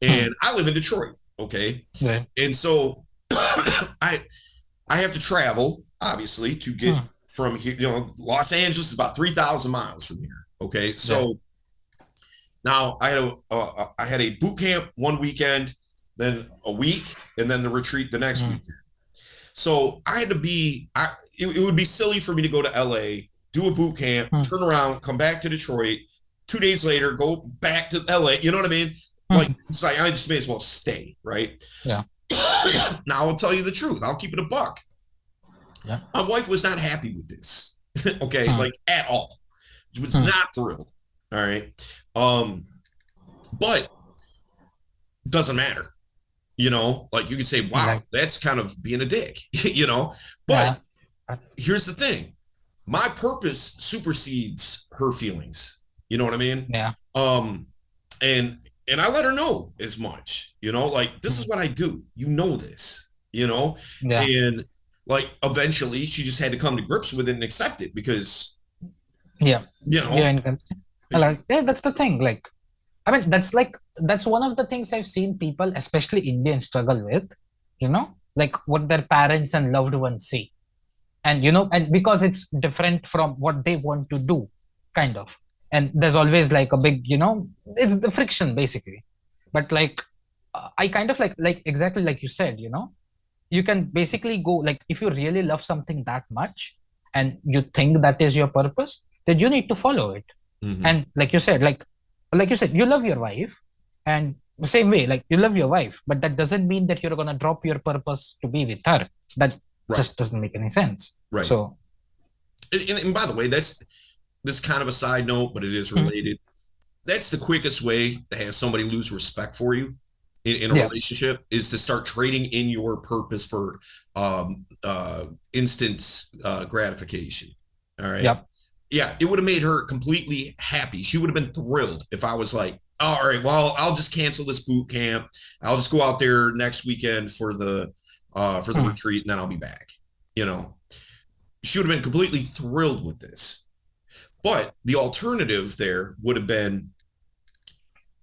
And I live in Detroit. Okay. And so I have to travel, obviously, to get from here, you know, Los Angeles is about 3,000 miles from here. Okay. So now I had a boot camp one weekend, then a week, and then the retreat the next weekend. So I had to be, it would be silly for me to go to LA, do a boot camp, turn around, come back to Detroit, 2 days later, go back to LA. You know what I mean? Like, it's like, I just may as well stay. Right. Yeah. Now I'll tell you the truth. I'll keep it a buck. Yeah. My wife was not happy with this. Okay. Like at all. She was not thrilled. All right. But it doesn't matter. You know, like you could say, wow, that's kind of being a dick, you know, but here's the thing. My purpose supersedes her feelings. You know what I mean? Yeah. And I let her know as much, you know, like this is what I do. You know this, you know, and like eventually she just had to come to grips with it and accept it because, you know, that's the thing. Like, I mean, that's one of the things I've seen people, especially Indians, struggle with, you know, like what their parents and loved ones say. And, you know, and because it's different from what they want to do, kind of. And there's always like a big, you know, it's the friction basically. But like, I kind of like exactly like you said, you know, you can basically go, like, if you really love something that much and you think that is your purpose, then you need to follow it. And like you said, you love your wife, and the same way, like you love your wife, but that doesn't mean that you're going to drop your purpose to be with her. That just doesn't make any sense. Right. So, and by the way, that's this kind of a side note, but it is related. that's the quickest way to have somebody lose respect for you in a Yeah. relationship, is to start trading in your purpose for instant gratification. All right. Yep. Yeah, it would have made her completely happy. She would have been thrilled if I was like, all right, well, I'll just cancel this boot camp. I'll just go out there next weekend for the retreat, and then I'll be back. You know, she would have been completely thrilled with this. But the alternative there would have been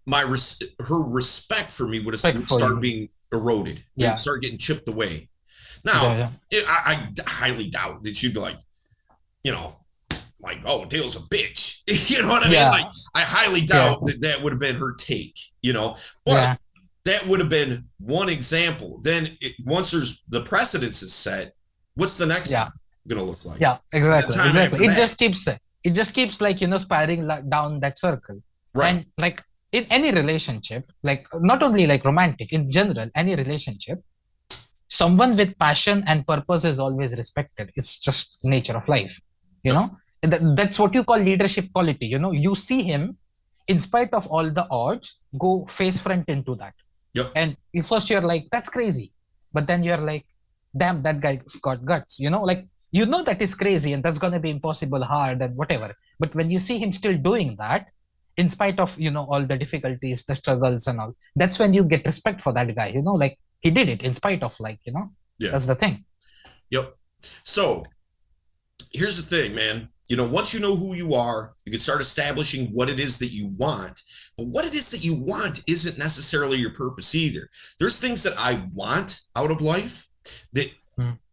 her respect for me would start being eroded. Yeah. It'd start getting chipped away. Now, I highly doubt that she'd be like, you know, like, oh, Dale's a bitch. You know what I mean? Like, I highly doubt that would have been her take, you know, but that would have been one example. Then once there's the precedence is set, what's the next thing going to look like? Yeah, exactly. It just keeps like, you know, spiraling down that circle. Right. And like in any relationship, like not only like romantic, in general, any relationship, someone with passion and purpose is always respected. It's just nature of life, you know. That's what you call leadership quality. You know, you see him, in spite of all the odds, go face front into that. Yep. And first you're like, that's crazy. But then you're like, damn, that guy's got guts. You know, like, you know that is crazy and that's going to be impossible hard and whatever. But when you see him still doing that, in spite of, you know, all the difficulties, the struggles and all, that's when you get respect for that guy. You know, like, he did it in spite of, like, you know, that's the thing. Yep. So here's the thing, man. You know, once you know who you are, you can start establishing what it is that you want. But what it is that you want isn't necessarily your purpose either. There's things that I want out of life that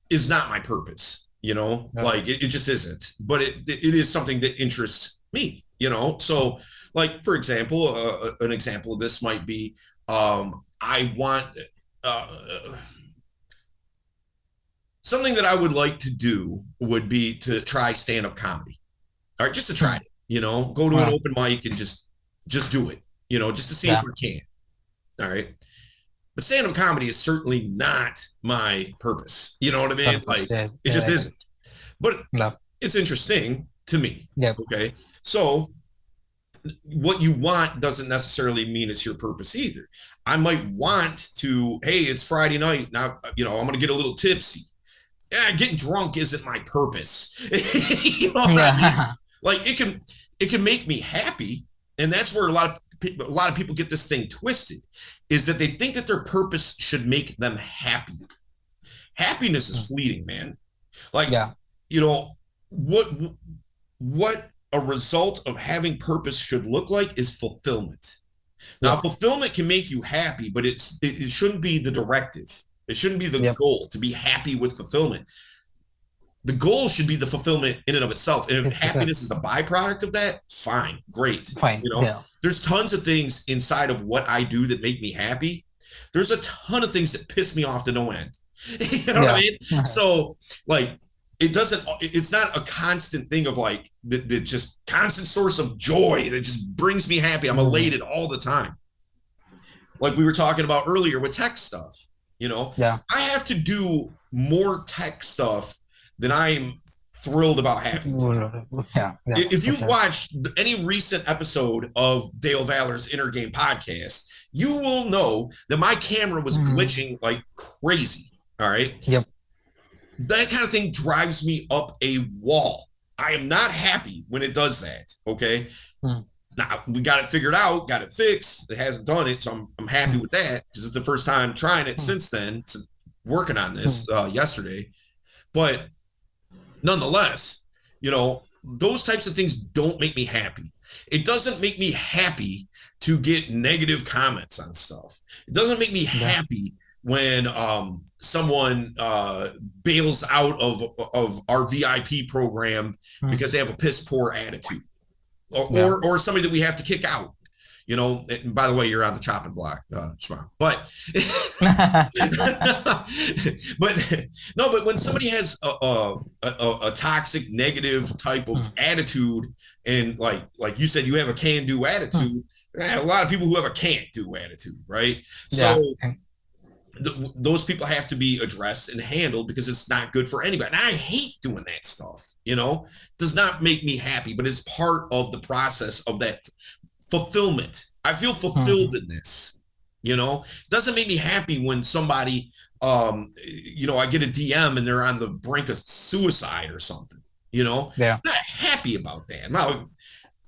is not my purpose, you know, like it just isn't. But it is something that interests me, you know. So, like, for example, an example of this might be I want something that I would like to do would be to try stand-up comedy. All right, just to try it, you know, go to an open mic and just do it, you know, just to see if I can. All right. But stand-up comedy is certainly not my purpose. You know what I mean? Like, it just isn't. But it's interesting to me. Yeah. Okay. So what you want doesn't necessarily mean it's your purpose either. I might want to, hey, it's Friday night. Now, you know, I'm going to get a little tipsy. Yeah, getting drunk isn't my purpose. You know what I mean? Like, it can make me happy. And that's where a lot of people get this thing twisted, is that they think that their purpose should make them happy. Happiness is fleeting, man. Like, you know, what a result of having purpose should look like is fulfillment. Now, fulfillment can make you happy, but it shouldn't be the directive. It shouldn't be the goal to be happy with fulfillment. The goal should be the fulfillment in and of itself. And if happiness is a byproduct of that, fine, great. Fine. You know, there's tons of things inside of what I do that make me happy. There's a ton of things that piss me off to no end. You know what I mean? So, like, it's not a constant thing of like, that just constant source of joy that just brings me happy. I'm elated all the time. Like we were talking about earlier with tech stuff, you know, I have to do more tech stuff than I'm thrilled about having. If you've watched any recent episode of Dale Valor's Inner Game podcast, you will know that my camera was glitching like crazy. All right. Yep. That kind of thing drives me up a wall. I am not happy when it does that. Okay. Now we got it figured out, got it fixed. It hasn't done it. So I'm happy with that, because it's the first time trying it since then, working on this yesterday. But nonetheless, you know, those types of things don't make me happy. It doesn't make me happy to get negative comments on stuff. It doesn't make me happy when someone bails out of our VIP program because they have a piss poor attitude, or somebody that we have to kick out. You know, and by the way, you're on the chopping block, Shmar. But but when somebody has a toxic, negative type of attitude, and like you said, you have a can-do attitude. A lot of people who have a can't-do attitude, right? So those people have to be addressed and handled, because it's not good for anybody. And I hate doing that stuff. You know, it does not make me happy, but it's part of the process of that fulfillment. I feel fulfilled in this. Doesn't make me happy when somebody, I get a DM and they're on the brink of suicide or something. Yeah. I'm not happy about that. No,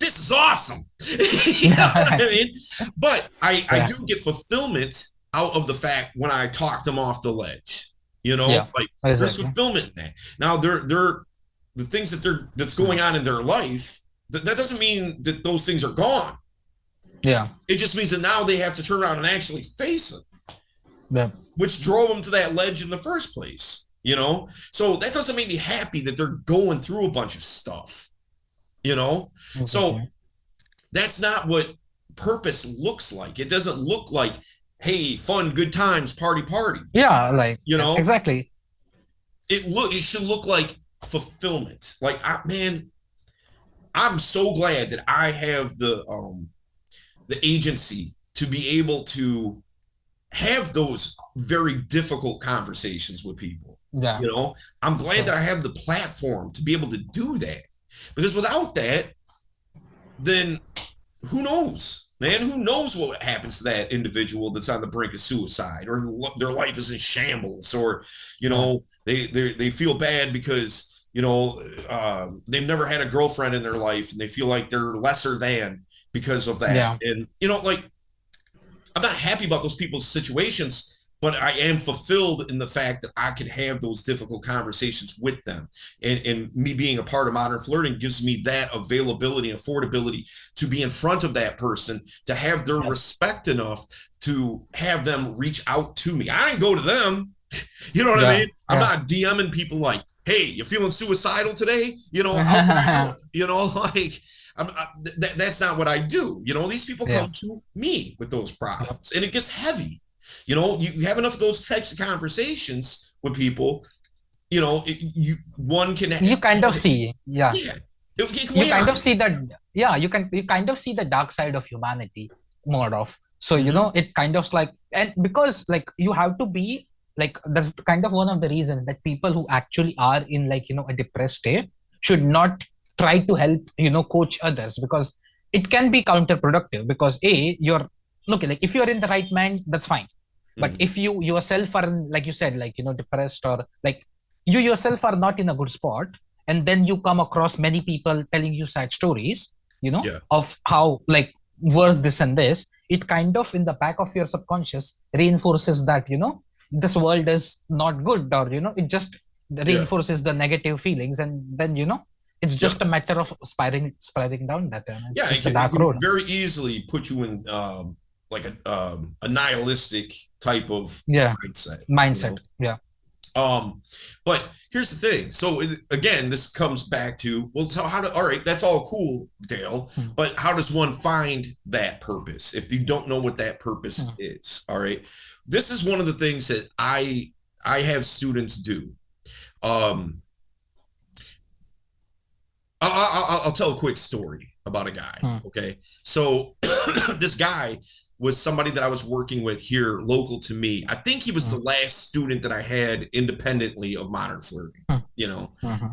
this is awesome. You know what I mean? But I do get fulfillment out of the fact when I talk them off the ledge. Yeah. Like there's Exactly. fulfillment in that. Now they're the things that's going on in their life. That doesn't mean that those things are gone. Yeah. It just means that now they have to turn around and actually face it, Yeah. which drove them to that ledge in the first place. So that doesn't make me happy that they're going through a bunch of stuff. So Exactly. that's not what purpose looks like. It doesn't look like, hey, fun, good times, party, party. Yeah. Like, You know, exactly. it should look like fulfillment. Like, man, I'm so glad that I have the agency to be able to have those very difficult conversations with people. Yeah. I'm glad that I have the platform to be able to do that, because without that, then who knows, man? Who knows what happens to that individual that's on the brink of suicide, or their life is in shambles, or Yeah. they feel bad because they've never had a girlfriend in their life and they feel like they're lesser than because of that. Yeah. And like, I'm not happy about those people's situations, but I am fulfilled in the fact that I can have those difficult conversations with them. And me being a part of Modern Flirting gives me that availability and affordability to be in front of that person, to have their respect enough to have them reach out to me. I didn't go to them. You know what I Yeah. mean? I'm Yeah. not DMing people like, hey, you feeling suicidal today? How can I help? Like, that's not what I do. These people Yeah. come to me with those Yep. problems, and it gets heavy. You have enough of those types of conversations with people. One can, You kind of see, yeah, yeah, it can you weigh kind on of you. see that, yeah, you kind of see the dark side of humanity more of. So, Mm-hmm. it kind of like, and because like you have to be like, that's kind of one of the reasons that people who actually are in like, a depressed state should not try to help, coach others, because it can be counterproductive. Because you're, okay, like if you're in the right mind, that's fine. But Mm-hmm. if you yourself are in, like you said, like, depressed, or like you yourself are not in a good spot, and then you come across many people telling you sad stories, Yeah, of how like worse this and this, it kind of in the back of your subconscious reinforces that, this world is not good, or, it just yeah, reinforces the negative feelings. And then, it's yeah, just a matter of spiraling down that, and it's yeah. just a It dark can road. very easily put you in like a nihilistic type of Yeah. mindset. Mindset. Yeah. But here's the thing. So again, this comes back to, well, so all right, that's all cool, Dale, Hmm. but how does one find that purpose if you don't know what that purpose Hmm. is? All right. This is one of the things that I have students do. Um, I'll tell a quick story about a guy. Hmm. Okay. So this guy was somebody that I was working with here local to me. I think he was Hmm. the last student that I had independently of Modern Flirting. Hmm.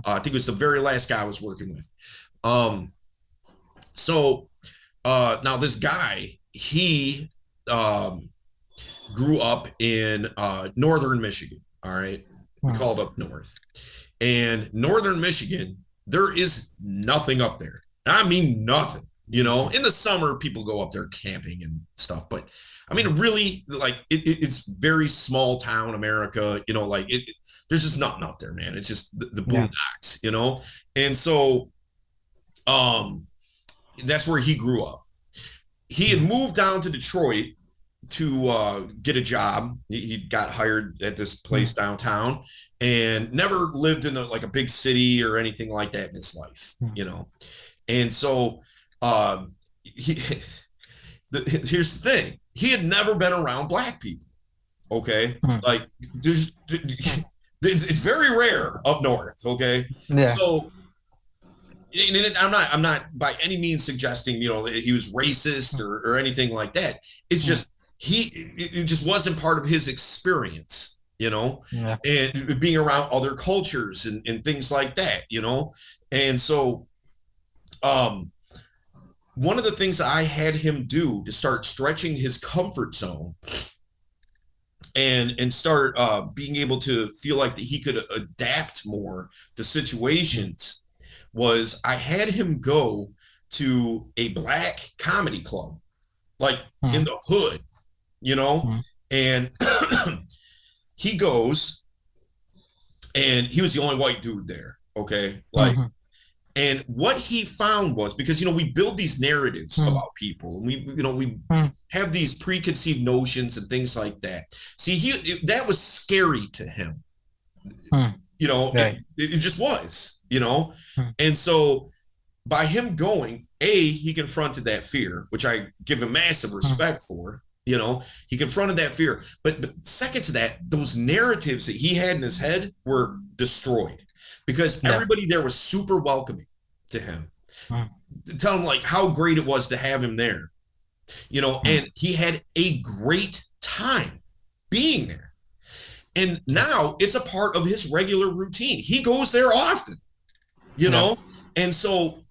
I think it was the very last guy I was working with. Um, so now this guy, he grew up in northern Michigan. All right. We Hmm. called up north. And northern Michigan, there is nothing up there. I mean, nothing. In the summer, people go up there camping and stuff. But I mean, really, like, it's very small town America. Like, there's just nothing up there, man. It's just the Yeah. boondocks. And so um, that's where he grew up. He had Hmm. moved down to Detroit to get a job. He got hired at this Hmm. place downtown and never lived in like a big city or anything like that in his life. And so he, here's the thing: he had never been around black people. Okay, Hmm. like it's very rare up north. Okay, Yeah. so I'm not by any means suggesting that he was racist Hmm. or anything like that. It's Hmm. just it just wasn't part of his experience, Yeah. and being around other cultures and things like that. And so um one of the things I had him do to start stretching his comfort zone and start being able to feel like that he could adapt more to situations was I had him go to a black comedy club, like in Mm, the hood, you know, mm, and he goes and he was the only white dude there. Okay. Like, mhm, and what he found was because, we build these narratives mm, about people and we mm, have these preconceived notions and things like that. See, that was scary to him. mm. It, Right. it just was. Mm, And so by him going, he confronted that fear, which I give him massive mm, respect for. He confronted that fear. But second to that, those narratives that he had in his head were destroyed because yeah. everybody there was super welcoming to him, Mm, to tell him like how great it was to have him there, mm, and he had a great time being there. And yeah. now it's a part of his regular routine. He goes there often, you Yeah. know? And so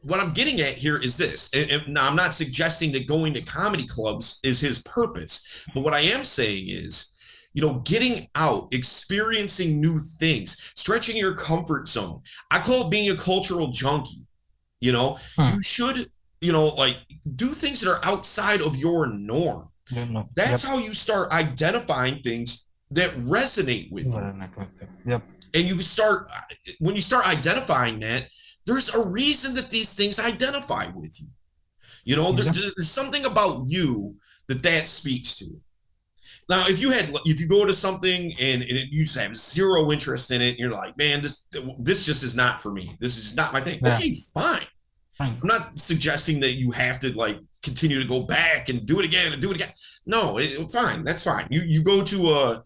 what I'm getting at here is this. And now I'm not suggesting that going to comedy clubs is his purpose, but what I am saying is, getting out, experiencing new things, stretching your comfort zone. I call it being a cultural junkie. Mm, You should, like do things that are outside of your norm. you know. That's Yep. how you start identifying things that resonate with you. Very network. Yep. And when you start identifying that, there's a reason that these things identify with you. Yep. There's something about you that speaks to. Now, if you go to something and you just have zero interest in it, and you're like, man, this just is not for me. This is not my thing. Yeah. Okay, fine. Fine. I'm not suggesting that you have to like continue to go back and do it again and do it again. No, fine. That's fine. You go to a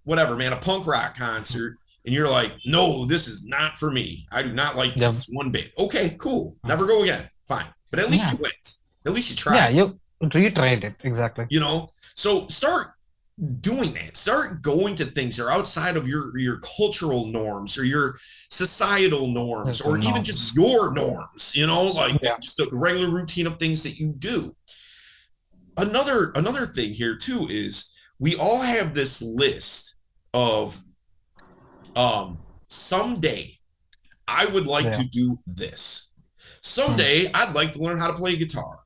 whatever, man, a punk rock concert, and you're like, no, this is not for me. I do not like Yep. this one bit. Okay, cool. Never go again. Fine. But at least Yeah. you went. At least you Yeah. tried. You retried it exactly. So start doing that. Start going to things that are outside of your cultural norms or your societal norms Little or even just norms. your norms, like Yeah. just the regular routine of things that you do. Another thing here too is we all have this list of someday I would like Yeah. to do this. Mm, Someday I'd like to learn how to play guitar.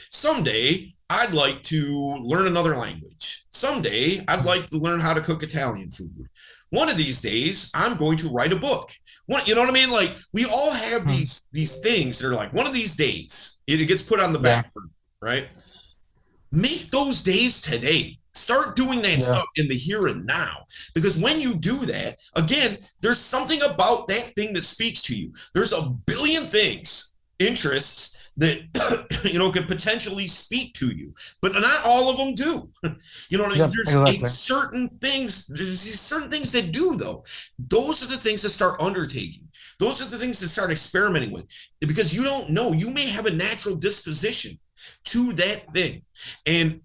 Someday I'd like to learn another language. Someday I'd mm, like to learn how to cook Italian food. One of these days I'm going to write a book. You know what I mean? Like we all have mm. these things that are like one of these days it gets put on the Yeah. back burner, right? Make those days today. Start doing that Yeah. stuff in the here and now. Because when you do that, again, there's something about that thing that speaks to you. There's a billion things, interests that could potentially speak to you, but not all of them do. You know what I mean? Yep. Exactly. There's these certain things that do though. Those are the things that start undertaking. Those are the things to start experimenting with because you don't know. You may have a natural disposition to that thing. And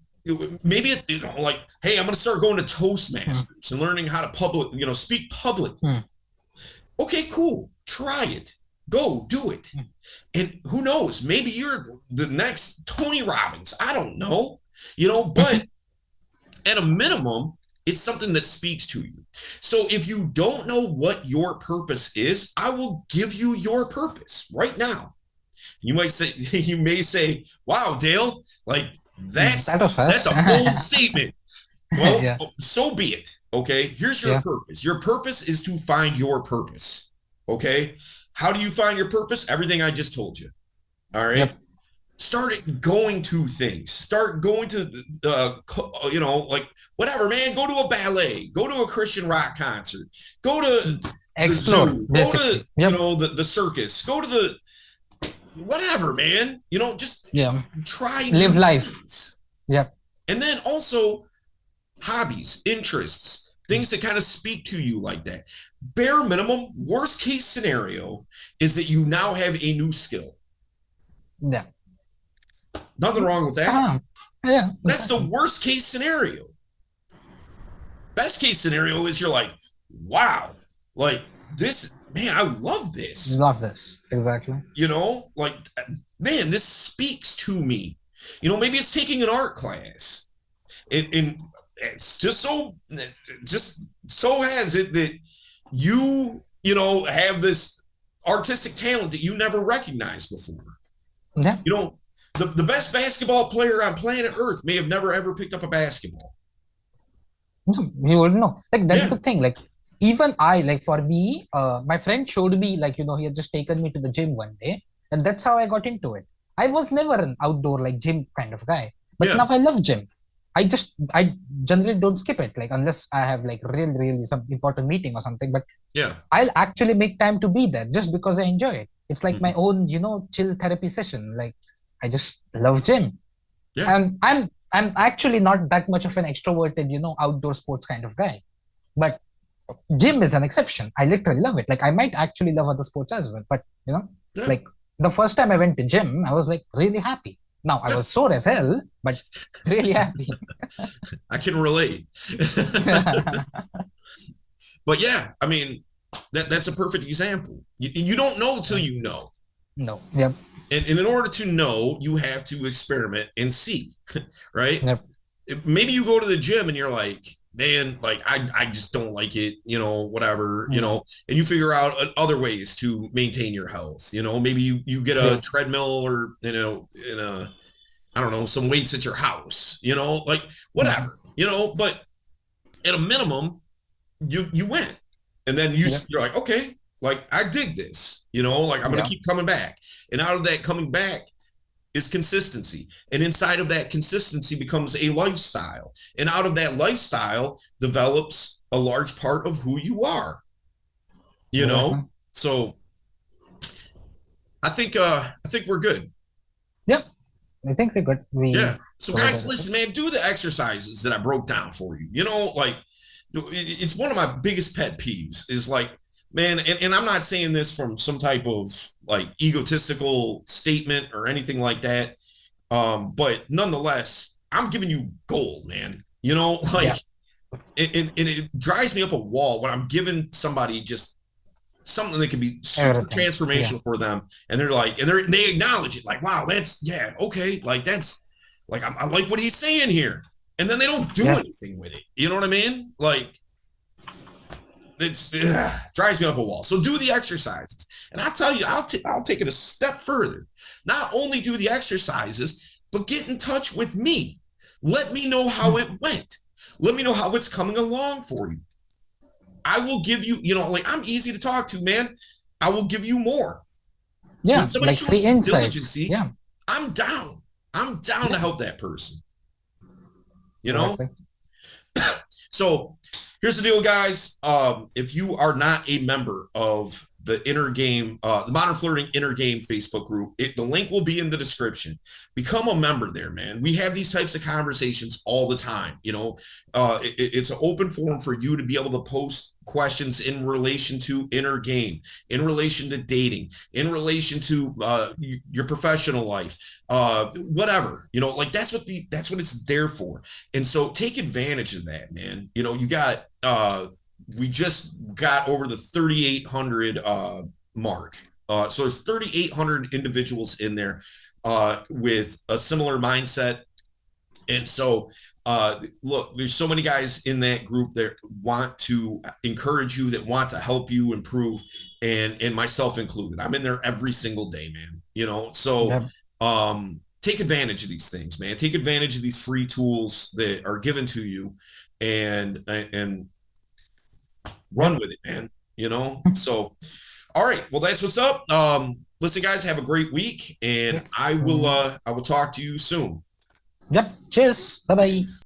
maybe like, hey, I'm going to start going to Mm, Toastmasters and learning how to speak publicly. mm, Okay, cool. Try it. Go do it. mm, And who knows? Maybe you're the next Tony Robbins. I don't know. mhm. But at a minimum, it's something that speaks to you. So if you don't know what your purpose is, I will give you your purpose right now. You may say, wow, Dale, like That was that's fast. a bold statement. Well, Yeah. so be it. Okay. Here's your Yeah. purpose. Your purpose is to find your purpose. Okay. How do you find your purpose? Everything I just told you. All right. Yep. Start going to things. Start going to, like whatever, man. Go to a ballet. Go to a Christian rock concert. Go to the Explore zoo. Go to, basically. Yep. the circus. Go to the whatever, man. Just Yeah. try Live new life. things. Yep. And then also hobbies, interests, things that kind of speak to you like that. Bare minimum, worst case scenario is that you now have a new skill. Yeah. Nothing wrong with that. Yeah. That's the Exactly. worst case scenario. Best case scenario is you're like, wow, like this man, I love this. Love this. Exactly. You know, like, man, this speaks to me. You know, maybe it's taking an art class. And it's just so has it that you know, have this artistic talent that you never recognized before. Yeah. You know, the best basketball player on planet Earth may have never ever picked up a basketball. He wouldn't know. Like that's Yeah, the thing. Like even I, like for me, my friend showed me, like, he had just taken me to the gym one day, and that's how I got into it. I was never an outdoor like gym kind of guy, but yeah, now I love gym. I generally don't skip it, like unless I have like really some important meeting or something. But yeah, I'll actually make time to be there just because I enjoy it. It's like my mhm, own, chill therapy session. Like I just love gym, yeah, and I'm actually not that much of an extroverted, outdoor sports kind of guy. But gym is an exception. I literally love it. Like I might actually love other sports as well, but yeah, like the first time I went to gym, I was like really happy. Now I yeah. was sore as hell, but really happy. I can relate. But yeah, I mean, that's a perfect example. You don't know till you know. No. Yep. And in order to know, you have to experiment and see, right? Yep. Maybe you go to the gym and you're like, man, like I just don't like it, you know, whatever, you Mm. know, and you figure out other ways to maintain your health. You know, maybe you get a Yeah. treadmill or, you know, in a, I don't know, some weights at your house, you know, like Mm. whatever, you know, but at a minimum, you went. And then Yep. you're like, okay, like I dig this, you know, like I'm gonna Yeah. keep coming back. And out of that coming back is consistency. And inside of that consistency becomes a lifestyle. And out of that lifestyle develops a large part of who you are, you Exactly. know? So I think we're good. Yep. I think we got Yeah. we So covered guys, everything. listen, man, do the exercises that I broke down for you. You know, like it's one of my biggest pet peeves is like, man, and I'm not saying this from some type of like egotistical statement or anything like that. But nonetheless, I'm giving you gold, man. You know, like Yeah. it drives me up a wall when I'm giving somebody just something that can be super Everything. Yeah. transformational for them, and they're like, and they acknowledge it, like, wow, that's yeah, okay, like that's like I like what he's saying here, and then they don't do Yeah. anything with it. You know what I mean? Like it's drives me up a wall. So do the exercises, and I tell you, I'll take it a step further. Not only do the exercises, but get in touch with me. Let me know how Mm. it went. Let me know how it's coming along for you. I will give you, you know, like I'm easy to talk to, man. I will give you more. When Yeah. somebody Like free shows insights. diligency, Yeah. I'm down. I'm down to Yeah. help that person, you know? Exactly. So here's the deal, guys. If you are not a member of the Inner Game, the Modern Flirting Inner Game Facebook group, the link will be in the description. Become a member there, man. We have these types of conversations all the time. You know, it's an open forum for you to be able to post questions in relation to inner game, in relation to dating, in relation to your professional life, whatever. You know, like that's what it's there for. And so take advantage of that, man. You know, you got we just got over the 3,800 mark. So there's 3,800 individuals in there with a similar mindset. And so, look, there's so many guys in that group that want to encourage you, that want to help you improve, and myself included. I'm in there every single day, man. You know, so Yeah. take advantage of these things, man. Take advantage of these free tools that are given to you, and run Yep. with it, man. You know, so all right, well, that's what's up. Listen, guys, have a great week, and Yeah. I will talk to you soon. Yep. Cheers. Bye bye. Peace.